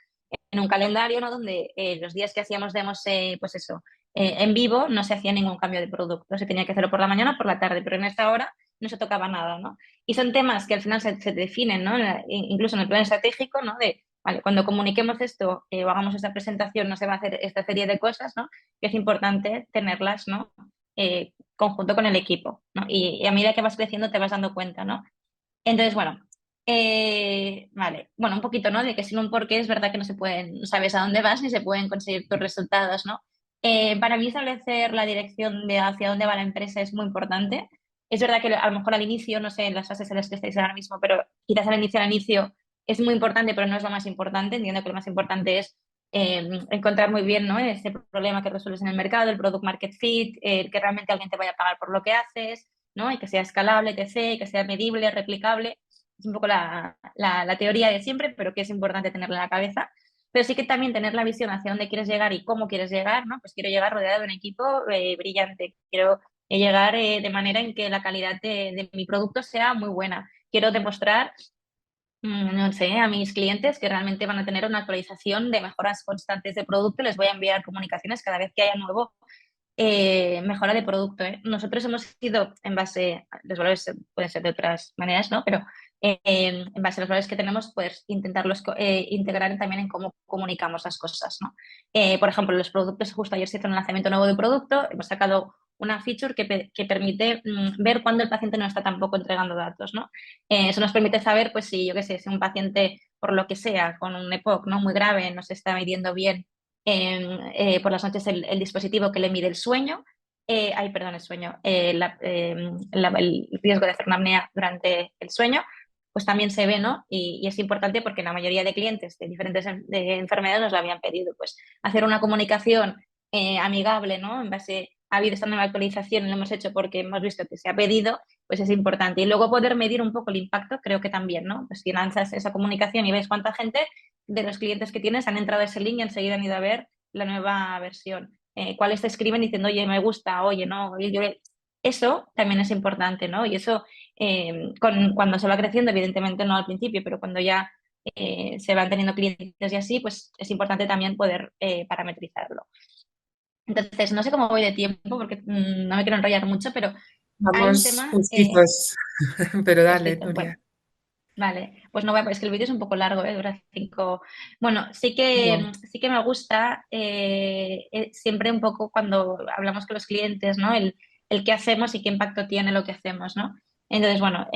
en un calendario, ¿no?, donde los días que hacíamos demos, pues eso, en vivo no se hacía ningún cambio de producto. Se tenía que hacerlo por la mañana o por la tarde, pero en esta hora no se tocaba nada, ¿no? Y son temas que al final se definen, ¿no?, incluso en el plan estratégico, ¿no?, de, vale, cuando comuniquemos esto o hagamos esta presentación no se va a hacer esta serie de cosas, ¿no?, que es importante tenerlas, ¿no?, conjunto con el equipo, ¿no? Y a medida que vas creciendo te vas dando cuenta, ¿no? Entonces, bueno, vale, bueno, un poquito, ¿no?, de que sin un porqué es verdad que no se pueden, no sabes a dónde vas ni se pueden conseguir tus resultados, ¿no? Para mí establecer la dirección de hacia dónde va la empresa es muy importante. Es verdad que a lo mejor al inicio, no sé, en las fases en las que estáis ahora mismo, pero quizás al inicio es muy importante, pero no es lo más importante. Entiendo que lo más importante es encontrar muy bien, ¿no?, ese problema que resuelves en el mercado, el product market fit, que realmente alguien te vaya a pagar por lo que haces, ¿no?, y que sea escalable, etc., que sea medible, replicable. Es un poco la teoría de siempre, pero que es importante tenerla en la cabeza. Pero sí que también tener la visión hacia dónde quieres llegar y cómo quieres llegar, ¿no? Pues quiero llegar rodeado de un equipo brillante. Quiero llegar de manera en que la calidad de mi producto sea muy buena. Quiero demostrar, no sé, a mis clientes que realmente van a tener una actualización de mejoras constantes de producto. Les voy a enviar comunicaciones cada vez que haya nuevo mejora de producto, ¿eh? Nosotros hemos ido en base, los valores pueden ser de otras maneras, ¿no? Pero en base a los valores que tenemos, pues intentarlos integrar también en cómo comunicamos las cosas, ¿no? Por ejemplo, los productos, justo ayer se hizo un lanzamiento nuevo de producto, hemos sacado una feature que permite ver cuándo el paciente no está tampoco entregando datos, ¿no? Eso nos permite saber, pues si, yo qué sé, si un paciente, por lo que sea, con un EPOC, ¿no?, muy grave, no se está midiendo bien por las noches el dispositivo que le mide el sueño, el sueño, el riesgo de hacer una apnea durante el sueño, pues también se ve, ¿no? Y es importante porque la mayoría de clientes de diferentes enfermedades nos lo habían pedido, pues hacer una comunicación amigable, ¿no? En base a habido esta nueva actualización, lo hemos hecho porque hemos visto que se ha pedido, pues es importante. Y luego poder medir un poco el impacto, creo que también, ¿no? Pues si lanzas esa comunicación y ves cuánta gente de los clientes que tienes han entrado a ese link y enseguida han ido a ver la nueva versión. ¿Cuáles te escriben diciendo, oye, me gusta, oye, no, oye, yo... Eso también es importante, ¿no? Y eso cuando se va creciendo, evidentemente no al principio, pero cuando ya se van teniendo clientes y así, pues es importante también poder parametrizarlo. Entonces, no sé cómo voy de tiempo porque no me quiero enrollar mucho, pero hay un Vamos tema justitos, pero dale, perfecto. Nuria. Bueno, vale, pues no voy a, es que el vídeo es un poco largo, dura 5. Bueno, sí No. que me gusta siempre un poco cuando hablamos con los clientes, ¿no? El qué hacemos y qué impacto tiene lo que hacemos, ¿no? Entonces, bueno,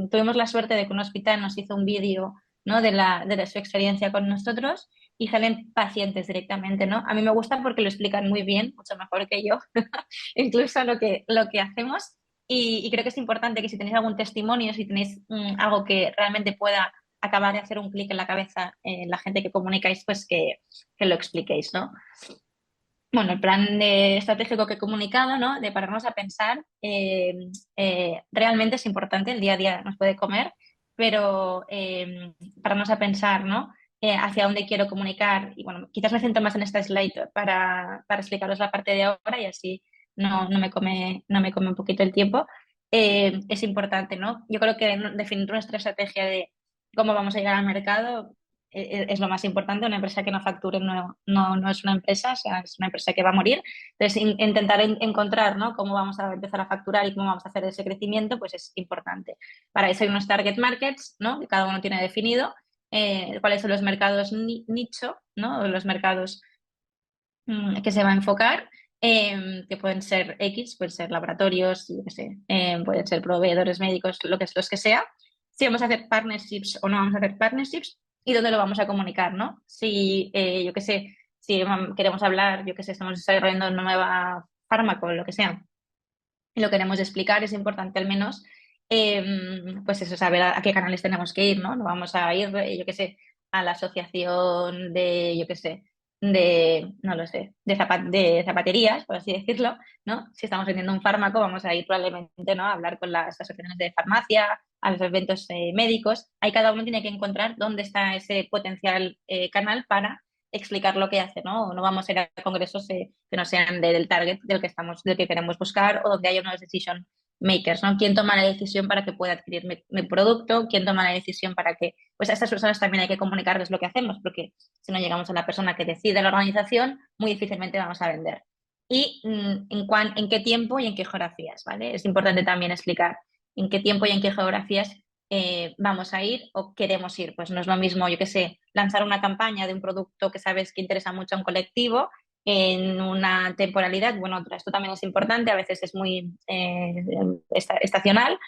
tuvimos la suerte de que un hospital nos hizo un vídeo, ¿no?, de su experiencia con nosotros y salen pacientes directamente, ¿no? A mí me gusta porque lo explican muy bien, mucho mejor que yo, incluso lo que hacemos. Y creo que es importante que si tenéis algún testimonio, si tenéis algo que realmente pueda acabar de hacer un clic en la cabeza en la gente que comunicáis, pues que lo expliquéis, ¿no? Bueno, el plan estratégico que he comunicado, ¿no?, de pararnos a pensar, realmente es importante, el día a día nos puede comer, pero pararnos a pensar, ¿no?, hacia dónde quiero comunicar. Y bueno, quizás me centro más en esta slide para explicaros la parte de ahora y así no me come un poquito el tiempo. Es importante, ¿no? Yo creo que definir nuestra estrategia de cómo vamos a llegar al mercado es lo más importante. Una empresa que no facture no es una empresa, o sea, es una empresa que va a morir. Entonces, intentar encontrar, ¿no?, cómo vamos a empezar a facturar y cómo vamos a hacer ese crecimiento, pues es importante. Para eso hay unos target markets, ¿no?, que cada uno tiene definido, cuáles son los mercados nicho, ¿no?, o los mercados que se va a enfocar, que pueden ser X, pueden ser laboratorios, yo qué sé, pueden ser proveedores médicos, los que sea. Si vamos a hacer partnerships o no vamos a hacer partnerships y dónde lo vamos a comunicar, ¿no? Si, yo qué sé, si queremos hablar, yo qué sé, estamos desarrollando una nueva fármaco, lo que sea, y lo queremos explicar, es importante al menos, pues eso, saber a qué canales tenemos que ir, ¿no? No vamos a ir, yo qué sé, a la asociación de, yo qué sé, no lo sé, de zapaterías, por así decirlo, ¿no? Si estamos vendiendo un fármaco, vamos a ir probablemente, ¿no?, a hablar con las asociaciones de farmacia, a los eventos médicos. Ahí cada uno tiene que encontrar dónde está ese potencial canal para explicar lo que hace, ¿no? No vamos a ir a congresos que no sean del target del que queremos buscar o donde haya unos decision makers, ¿no? ¿Quién toma la decisión para que pueda adquirir mi producto? ¿Quién toma la decisión para que...? Pues a estas personas también hay que comunicarles lo que hacemos, porque si no llegamos a la persona que decide la organización, muy difícilmente vamos a vender. Y en qué tiempo y en qué geografías, ¿vale? Es importante también explicar en qué tiempo y en qué geografías vamos a ir o queremos ir. Pues no es lo mismo, yo qué sé, lanzar una campaña de un producto que sabes que interesa mucho a un colectivo en una temporalidad, bueno, esto también es importante, a veces es muy estacional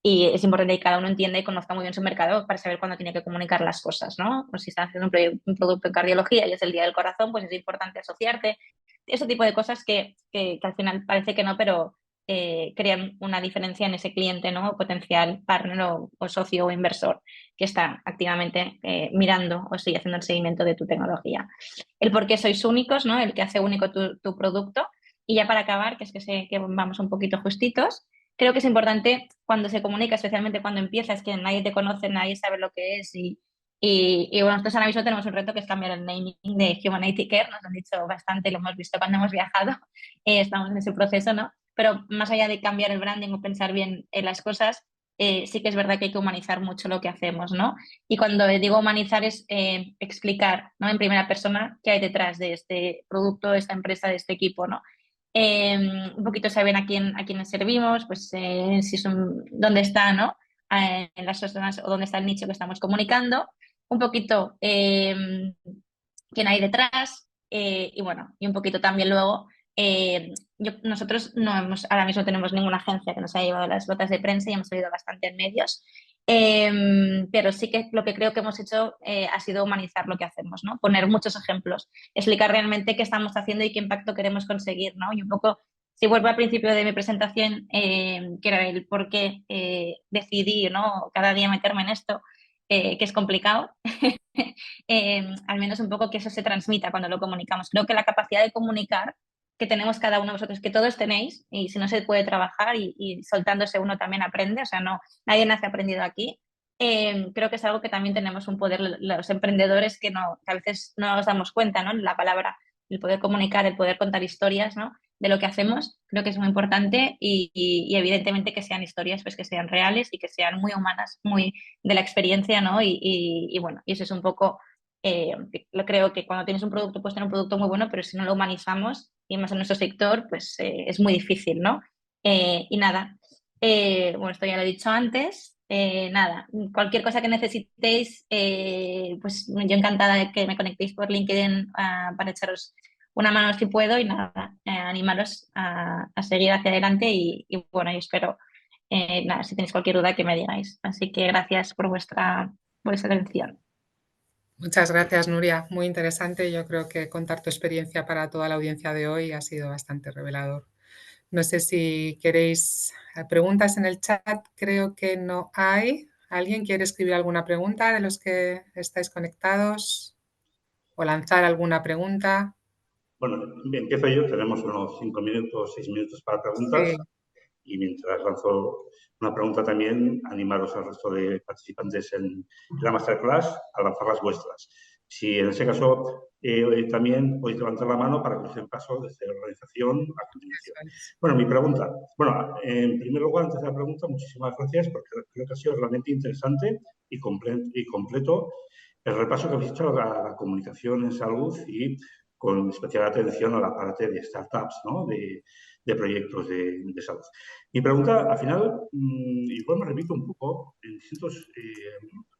y es importante que cada uno entienda y conozca muy bien su mercado para saber cuándo tiene que comunicar las cosas, ¿no? Pues si estás haciendo un producto en cardiología y es el Día del Corazón, pues es importante asociarte. Ese tipo de cosas que al final parece que no, pero crean una diferencia en ese cliente, ¿no?, potencial partner o socio o inversor que está activamente mirando o sigue haciendo el seguimiento de tu tecnología. El por qué sois únicos, ¿no?, el que hace único tu producto. Y ya para acabar, que es que sé que vamos un poquito justitos, creo que es importante cuando se comunica, especialmente cuando empiezas, que nadie te conoce, nadie sabe lo que es y bueno, nosotros ahora mismo tenemos un reto que es cambiar el naming de Humanity Care, nos han dicho bastante, lo hemos visto cuando hemos viajado, estamos en ese proceso, ¿no? Pero más allá de cambiar el branding o pensar bien en las cosas, sí que es verdad que hay que humanizar mucho lo que hacemos, ¿no? Y cuando digo humanizar es explicar, ¿no?, en primera persona qué hay detrás de este producto, de esta empresa, de este equipo, ¿no? Un poquito saber a quiénes servimos, pues si son, dónde está, ¿no?, en las personas o dónde está el nicho que estamos comunicando, un poquito quién hay detrás y bueno, y un poquito también luego nosotros ahora mismo tenemos ninguna agencia que nos haya llevado las notas de prensa y hemos salido bastante en medios. Pero sí que lo que creo que hemos hecho ha sido humanizar lo que hacemos, ¿no? Poner muchos ejemplos, explicar realmente qué estamos haciendo y qué impacto queremos conseguir, ¿no? Y un poco, si vuelvo al principio de mi presentación, que era el por qué decidí, ¿no? Cada día meterme en esto, que es complicado, al menos un poco que eso se transmita cuando lo comunicamos. Creo que la capacidad de comunicar que tenemos cada uno de vosotros, que todos tenéis, y si no se puede trabajar y soltándose uno también aprende, o sea, no, nadie nace aprendido aquí. Creo que es algo que también tenemos un poder los emprendedores que a veces no nos damos cuenta, ¿no? La palabra, el poder comunicar, el poder contar historias, ¿no? De lo que hacemos, creo que es muy importante y evidentemente que sean historias pues que sean reales y que sean muy humanas, muy de la experiencia, ¿no? Y bueno, y eso es un poco creo que cuando tienes un producto puedes tener un producto muy bueno, pero si no lo humanizamos, y más en nuestro sector, pues es muy difícil, ¿no? Y nada, bueno, esto ya lo he dicho antes. Nada, cualquier cosa que necesitéis, pues yo encantada de que me conectéis por LinkedIn para echaros una mano si puedo y nada, animaros a seguir hacia adelante y bueno, yo espero, nada, si tenéis cualquier duda que me digáis. Así que gracias por vuestra atención. Muchas gracias, Nuria. Muy interesante. Yo creo que contar tu experiencia para toda la audiencia de hoy ha sido bastante revelador. No sé si queréis preguntas en el chat. Creo que no hay. ¿Alguien quiere escribir alguna pregunta de los que estáis conectados o lanzar alguna pregunta? Bueno, empiezo yo. Tenemos unos 5 minutos, 6 minutos para preguntas. Sí. Y mientras lanzo una pregunta también, animaros al resto de participantes en la masterclass a lanzar las vuestras. Si en ese caso también podéis levantar la mano para que os den paso desde la organización a continuación. Bueno, mi pregunta. Bueno, en primer lugar, antes de la pregunta, muchísimas gracias porque creo que ha sido realmente interesante y completo el repaso que habéis hecho a la comunicación en salud y con especial atención a la parte de startups, ¿no? de proyectos de salud. Mi pregunta, al final, igual me repito un poco en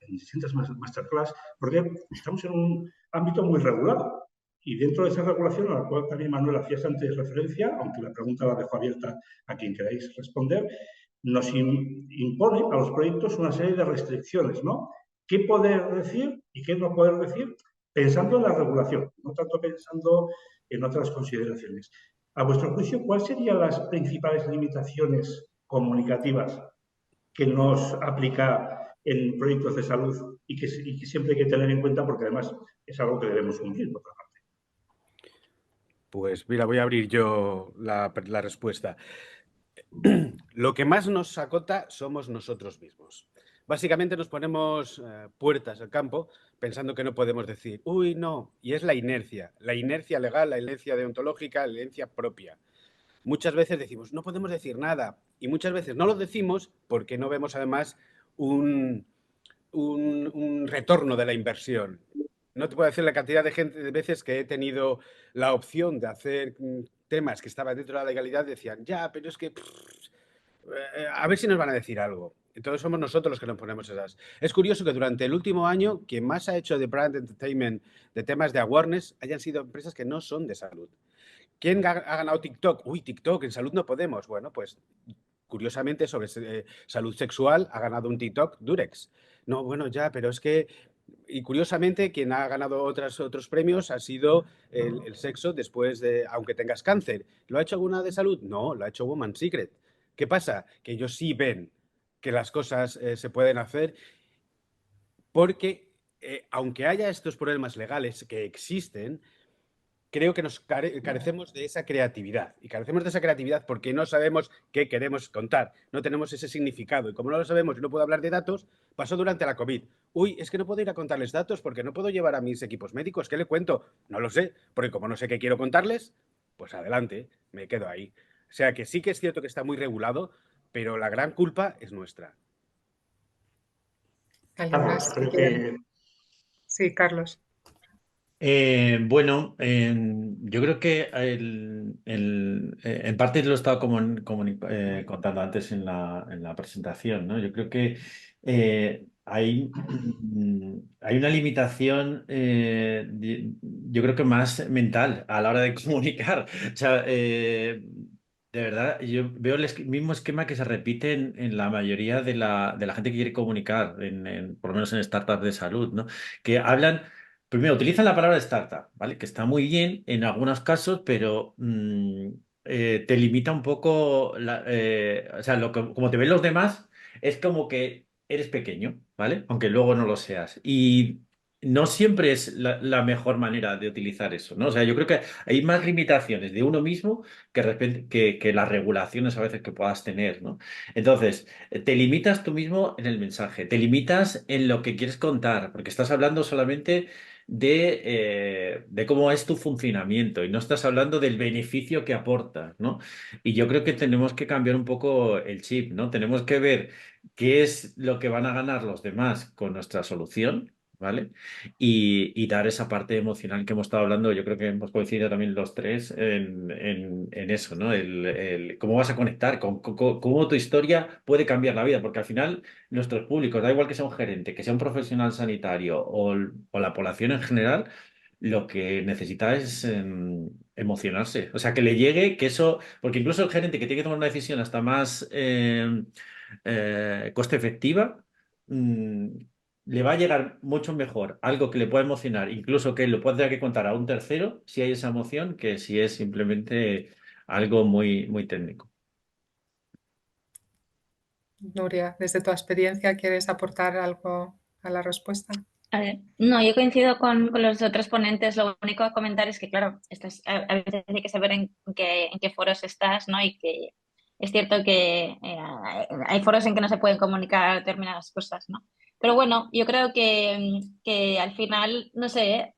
distintas masterclass, porque estamos en un ámbito muy regulado. Y dentro de esa regulación, a la cual también Manuel hacías antes referencia, aunque la pregunta la dejo abierta a quien queráis responder, nos impone a los proyectos una serie de restricciones, ¿no? ¿Qué poder decir y qué no poder decir? Pensando en la regulación, no tanto pensando en otras consideraciones. A vuestro juicio, ¿cuáles serían las principales limitaciones comunicativas que nos aplica en proyectos de salud y que siempre hay que tener en cuenta porque además es algo que debemos cumplir, por otra parte? Pues mira, voy a abrir yo la respuesta. Lo que más nos acota somos nosotros mismos. Básicamente nos ponemos puertas al campo pensando que no podemos decir, uy, no, y es la inercia legal, la inercia deontológica, la inercia propia. Muchas veces decimos, no podemos decir nada, y muchas veces no lo decimos porque no vemos además un retorno de la inversión. No te puedo decir la cantidad de veces que he tenido la opción de hacer temas que estaban dentro de la legalidad, decían, ya, pero es que a ver si nos van a decir algo. Entonces somos nosotros los que nos ponemos esas. Es curioso que durante el último año quien más ha hecho de brand entertainment, de temas de awareness, hayan sido empresas que no son de salud. ¿Quién ha ganado TikTok? Uy, TikTok, en salud no podemos. Bueno, pues curiosamente sobre salud sexual ha ganado un TikTok Durex. No, bueno, ya, pero es que... Y curiosamente, quien ha ganado otros premios ha sido el sexo después de, aunque tengas cáncer. ¿Lo ha hecho alguna de salud? No, lo ha hecho Woman's Secret. ¿Qué pasa? Que ellos sí ven que las cosas se pueden hacer porque, aunque haya estos problemas legales que existen, creo que nos carecemos de esa creatividad. Y carecemos de esa creatividad porque no sabemos qué queremos contar. No tenemos ese significado. Y como no lo sabemos y no puedo hablar de datos, pasó durante la COVID. Uy, es que no puedo ir a contarles datos porque no puedo llevar a mis equipos médicos. ¿Qué le cuento? No lo sé. Porque como no sé qué quiero contarles, pues adelante, me quedo ahí. O sea que sí que es cierto que está muy regulado, pero la gran culpa es nuestra. ¿Alguien más? Sí, Carlos. Bueno, yo creo que en parte lo he estado contando antes en la presentación, ¿no? Yo creo que hay una limitación yo creo que más mental a la hora de comunicar. O sea, de verdad, yo veo el mismo esquema que se repite en la mayoría de la gente que quiere comunicar, por lo menos en startups de salud, ¿no? Que hablan, primero, utilizan la palabra startup, ¿vale? Que está muy bien en algunos casos, pero te limita un poco, o sea, como te ven los demás, es como que eres pequeño, ¿vale? Aunque luego no lo seas. Y no siempre es la mejor manera de utilizar eso, ¿no? O sea, yo creo que hay más limitaciones de uno mismo que las regulaciones a veces que puedas tener, ¿no? Entonces, te limitas tú mismo en el mensaje, te limitas en lo que quieres contar, porque estás hablando solamente de cómo es tu funcionamiento y no estás hablando del beneficio que aportas, ¿no? Y yo creo que tenemos que cambiar un poco el chip, ¿no? Tenemos que ver qué es lo que van a ganar los demás con nuestra solución. ¿Vale? Y dar esa parte emocional que hemos estado hablando, yo creo que hemos coincidido también los tres en eso, ¿no? Cómo vas a conectar, cómo tu historia puede cambiar la vida, porque al final nuestros públicos, da igual que sea un gerente, que sea un profesional sanitario o la población en general, lo que necesita es emocionarse, o sea, que le llegue, que eso, porque incluso el gerente que tiene que tomar una decisión hasta más coste efectiva, mm, le va a llegar mucho mejor algo que le pueda emocionar, incluso que él lo pueda tener que contar a un tercero, si hay esa emoción, que si es simplemente algo muy, muy técnico. Nuria, desde tu experiencia, ¿quieres aportar algo a la respuesta? A ver, no, yo coincido con los otros ponentes. Lo único a comentar es que, claro, a veces hay que saber en qué foros estás, ¿no? Y que es cierto que hay foros en que no se pueden comunicar determinadas cosas, ¿no? Pero bueno, yo creo que al final, no sé,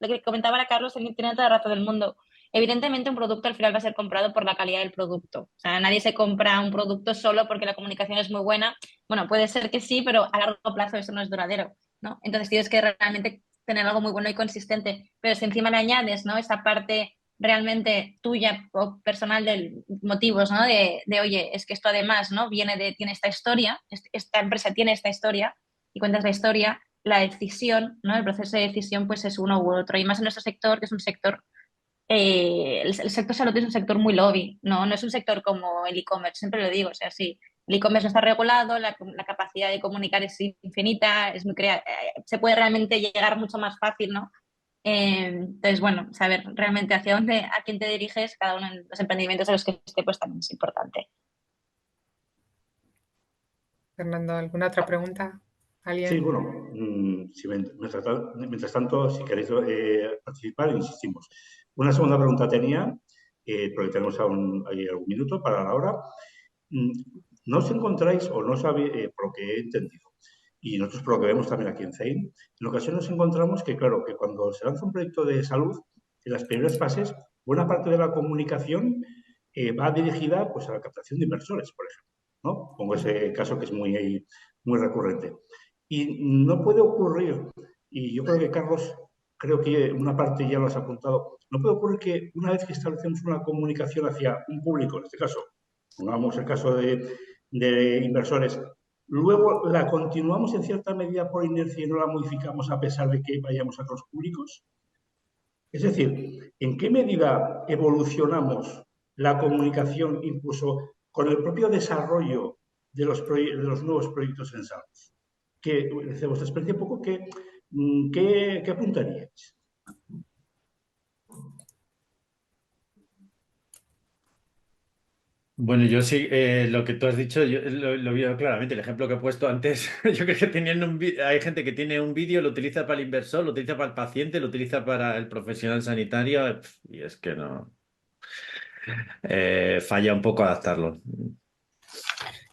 lo que comentaba ahora Carlos tiene toda la razón del mundo. Evidentemente, un producto al final va a ser comprado por la calidad del producto. O sea, nadie se compra un producto solo porque la comunicación es muy buena. Bueno, puede ser que sí, pero a largo plazo eso no es duradero, ¿no? Entonces tienes que realmente tener algo muy bueno y consistente, pero si encima le añades, ¿no? Esa parte realmente tuya o personal de motivos, ¿no? Oye, es que esto además, ¿no? Tiene esta historia, esta empresa tiene esta historia y cuentas la historia, la decisión, ¿no? El proceso de decisión pues es uno u otro y más en nuestro sector, que es un sector el sector salud es un sector muy lobby, ¿no? No es un sector como el e-commerce, siempre lo digo, o sea, sí, el e-commerce no está regulado, la capacidad de comunicar es infinita, se puede realmente llegar mucho más fácil, ¿no? Entonces, bueno, saber realmente a quién te diriges, cada uno de los emprendimientos a los que esté, pues también es importante. Fernando, ¿alguna otra pregunta? Sí, ¿Alguien? bueno, mientras tanto, si queréis participar, insistimos. Una segunda pregunta tenía, porque tenemos aún ahí algún minuto para la hora. ¿No os encontráis o no sabéis, por lo que he entendido, y nosotros por lo que vemos también aquí en CEIN, en ocasiones nos encontramos que, claro, que cuando se lanza un proyecto de salud, en las primeras fases, buena parte de la comunicación va dirigida pues, a la captación de inversores, por ejemplo, ¿no? Pongo ese caso que es muy, muy recurrente. Y no puede ocurrir, y yo creo que Carlos, creo que una parte ya lo has apuntado, no puede ocurrir que una vez que establecemos una comunicación hacia un público, en este caso, pongamos el caso de inversores, luego la continuamos en cierta medida por inercia y no la modificamos a pesar de que vayamos a otros públicos. Es decir, ¿en qué medida evolucionamos la comunicación incluso con el propio desarrollo de los nuevos proyectos en salud? Desde vuestra experiencia, un poco, ¿qué apuntaríais? Bueno, yo sí, lo que tú has dicho, yo lo veo claramente. El ejemplo que he puesto antes, yo creo que hay gente que tiene un vídeo, lo utiliza para el inversor, lo utiliza para el paciente, lo utiliza para el profesional sanitario, y es que no, falla un poco adaptarlo.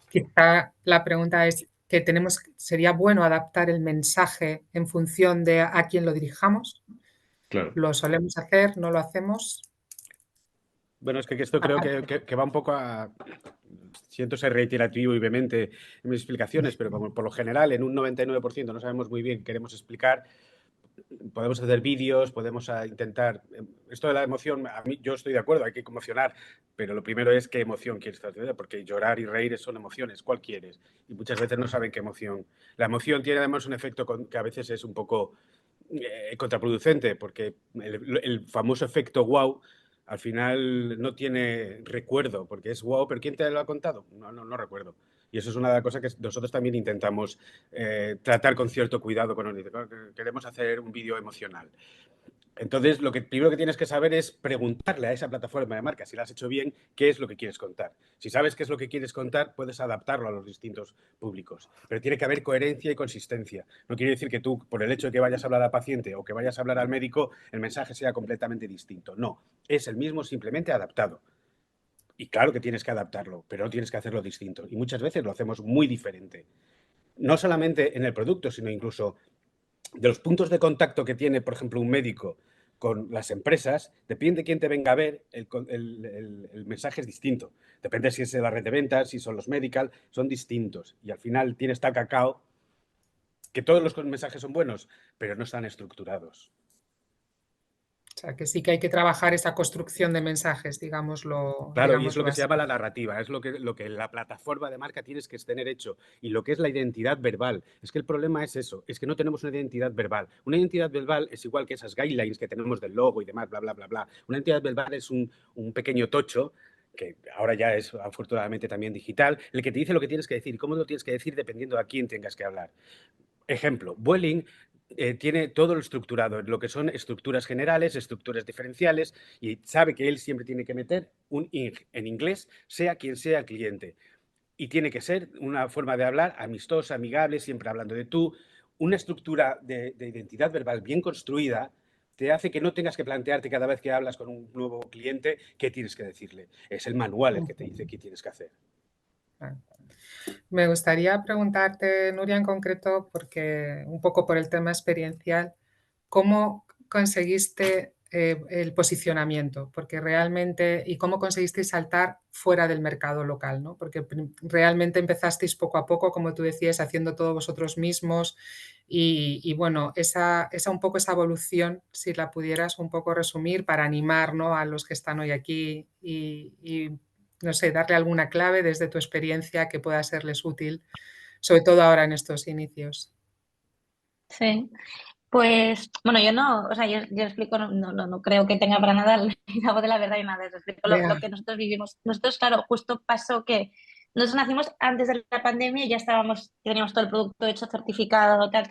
Quizá la pregunta es que sería bueno adaptar el mensaje en función de a quién lo dirijamos. Claro. ¿Lo solemos hacer? ¿No lo hacemos? Bueno, es que esto creo que va un poco a... Siento ser reiterativo y vehemente en mis explicaciones, pero como por lo general en un 99% no sabemos muy bien qué queremos explicar, podemos hacer vídeos, podemos intentar... Esto de la emoción, a mí yo estoy de acuerdo, hay que emocionar, pero lo primero es qué emoción quieres transmitir, porque llorar y reír son emociones, ¿cuál quieres? Y muchas veces no saben qué emoción. La emoción tiene además un efecto que a veces es un poco contraproducente, porque el famoso efecto wow al final no tiene recuerdo, porque es wow, pero ¿quién te lo ha contado? No recuerdo. Y eso es una de las cosas que nosotros también intentamos tratar con cierto cuidado cuando queremos hacer un vídeo emocional. Entonces, lo que primero que tienes que saber es preguntarle a esa plataforma de marca, si la has hecho bien, qué es lo que quieres contar. Si sabes qué es lo que quieres contar, puedes adaptarlo a los distintos públicos. Pero tiene que haber coherencia y consistencia. No quiere decir que tú, por el hecho de que vayas a hablar al paciente o que vayas a hablar al médico, el mensaje sea completamente distinto. No, es el mismo, simplemente adaptado. Y claro que tienes que adaptarlo, pero no tienes que hacerlo distinto. Y muchas veces lo hacemos muy diferente. No solamente en el producto, sino incluso de los puntos de contacto que tiene, por ejemplo, un médico con las empresas, depende de quién te venga a ver, el mensaje es distinto. Depende si es la red de ventas, si son los medical, son distintos. Y al final tienes tal cacao que todos los mensajes son buenos, pero no están estructurados. O sea, que sí que hay que trabajar esa construcción de mensajes, digámoslo. Claro, y es lo que se así. llama la narrativa, es lo que la plataforma de marca tienes que tener hecho y lo que es la identidad verbal. Es que el problema es eso, es que no tenemos una identidad verbal. Una identidad verbal es igual que esas guidelines que tenemos del logo y demás, bla, bla, bla, bla. Una identidad verbal es un pequeño tocho que ahora ya es afortunadamente también digital, el que te dice lo que tienes que decir y cómo lo tienes que decir dependiendo a quién tengas que hablar. Ejemplo, Vueling tiene todo lo estructurado, lo que son estructuras generales, estructuras diferenciales, y sabe que él siempre tiene que meter un ing en inglés, sea quien sea el cliente. Y tiene que ser una forma de hablar amistosa, amigable, siempre hablando de tú. Una estructura de identidad verbal bien construida te hace que no tengas que plantearte cada vez que hablas con un nuevo cliente qué tienes que decirle. Es el manual el que te dice qué tienes que hacer. Me gustaría preguntarte, Nuria, en concreto, porque un poco por el tema experiencial, ¿cómo conseguiste el posicionamiento? Porque realmente, ¿y cómo conseguisteis saltar fuera del mercado local, ¿no? Porque realmente empezasteis poco a poco, como tú decías, haciendo todo vosotros mismos y bueno, un poco esa evolución, si la pudieras un poco resumir para animar, ¿no?, a los que están hoy aquí y no sé, darle alguna clave desde tu experiencia que pueda serles útil, sobre todo ahora en estos inicios. Sí. Pues, bueno, yo no, o sea, yo explico, no creo que tenga para nada la voz de la verdad y nada, explico lo que nosotros vivimos. Nosotros, claro, justo pasó que nosotros nacimos antes de la pandemia y ya teníamos todo el producto hecho, certificado, tal,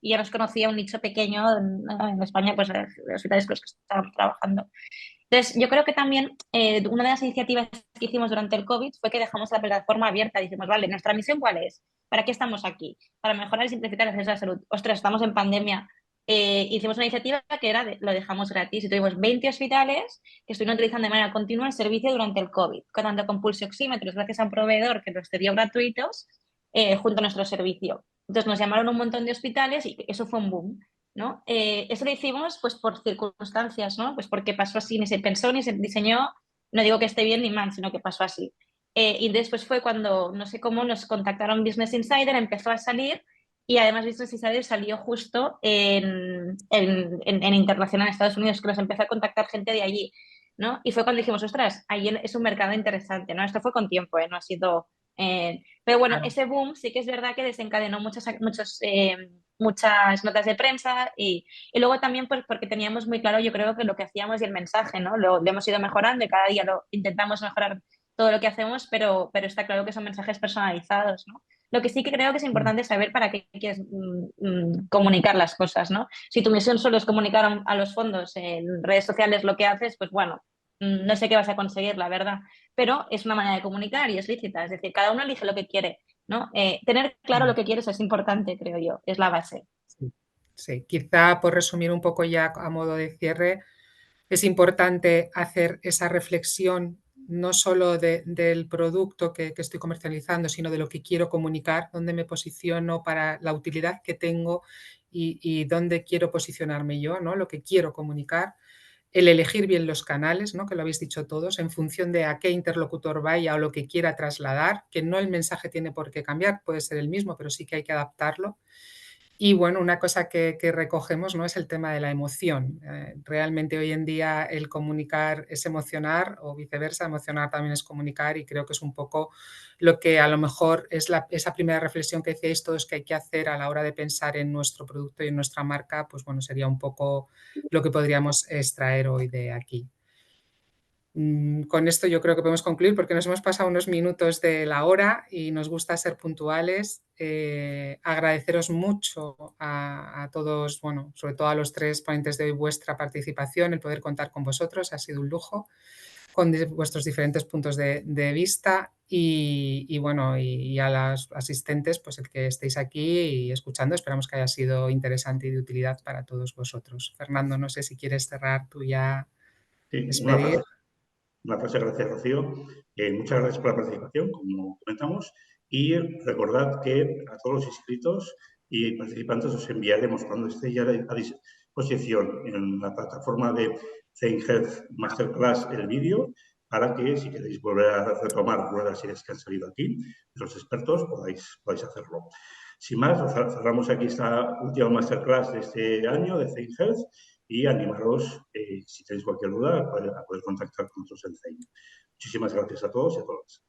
y ya nos conocía un nicho pequeño en España, pues de hospitales con los que estábamos trabajando. Entonces, yo creo que también una de las iniciativas que hicimos durante el COVID fue que dejamos la plataforma abierta. Dijimos, vale, ¿nuestra misión cuál es? ¿Para qué estamos aquí? Para mejorar y simplificar el acceso a la salud. Ostras, estamos en pandemia. Hicimos una iniciativa que era lo dejamos gratis y tuvimos 20 hospitales que estuvieron utilizando de manera continua el servicio durante el COVID, contando con pulsioxímetros gracias a un proveedor que los cedió gratuitos junto a nuestro servicio. Entonces nos llamaron un montón de hospitales y eso fue un boom, ¿no? Eso lo hicimos pues por circunstancias, ¿no? Pues porque pasó así, ni se pensó ni se diseñó, no digo que esté bien ni mal, sino que pasó así. Y después fue cuando, no sé cómo, nos contactaron Business Insider, empezó a salir y además Business Insider salió justo en internacional en Estados Unidos, que nos empezó a contactar gente de allí, ¿no? Y fue cuando dijimos, ostras, ahí es un mercado interesante, ¿no? Esto fue con tiempo, ¿eh? No ha sido... pero bueno, Claro. ese boom sí que es verdad que desencadenó muchas notas de prensa y luego también pues porque teníamos muy claro, yo creo que lo que hacíamos y el mensaje, ¿no? Lo hemos ido mejorando y cada día lo intentamos mejorar todo lo que hacemos, pero está claro que son mensajes personalizados, ¿no? Lo que sí que creo que es importante saber para qué quieres comunicar las cosas, ¿no? Si tu misión solo es comunicar a los fondos en redes sociales lo que haces, pues bueno, no sé qué vas a conseguir, la verdad, pero es una manera de comunicar y es lícita, es decir, cada uno elige lo que quiere, ¿no? Tener claro lo que quieres es importante, creo yo, es la base. Sí, quizá por resumir un poco ya a modo de cierre, es importante hacer esa reflexión no solo del producto que estoy comercializando, sino de lo que quiero comunicar, dónde me posiciono para la utilidad que tengo y dónde quiero posicionarme yo, ¿no? Lo que quiero comunicar. El elegir bien los canales, ¿no?, que lo habéis dicho todos, en función de a qué interlocutor vaya o lo que quiera trasladar, que no el mensaje tiene por qué cambiar, puede ser el mismo, pero sí que hay que adaptarlo. Y bueno, una cosa que recogemos, ¿no?, es el tema de la emoción. Realmente hoy en día el comunicar es emocionar o viceversa, emocionar también es comunicar, y creo que es un poco lo que a lo mejor es esa primera reflexión que decíais todos que hay que hacer a la hora de pensar en nuestro producto y en nuestra marca, pues bueno, sería un poco lo que podríamos extraer hoy de aquí. Con esto yo creo que podemos concluir porque nos hemos pasado unos minutos de la hora y nos gusta ser puntuales. Agradeceros mucho a todos, bueno, sobre todo a los 3 ponentes de hoy, vuestra participación, el poder contar con vosotros, ha sido un lujo, con vuestros diferentes puntos de vista y bueno, y a las asistentes, pues el que estéis aquí y escuchando, esperamos que haya sido interesante y de utilidad para todos vosotros. Fernando, no sé si quieres cerrar tú ya, Sí, despedir. una frase, gracias, Rocío. Muchas gracias por la participación, como comentamos, y recordad que a todos los inscritos y participantes os enviaremos cuando esté ya a disposición en la plataforma de Think Health Masterclass el vídeo, para que si queréis volver a retomar alguna de las ideas que han salido aquí, los expertos, podáis hacerlo. Sin más, cerramos aquí esta última masterclass de este año de Think Health y animaros, si tenéis cualquier duda, a poder contactar con nosotros en Zein. Muchísimas gracias a todos y a todas.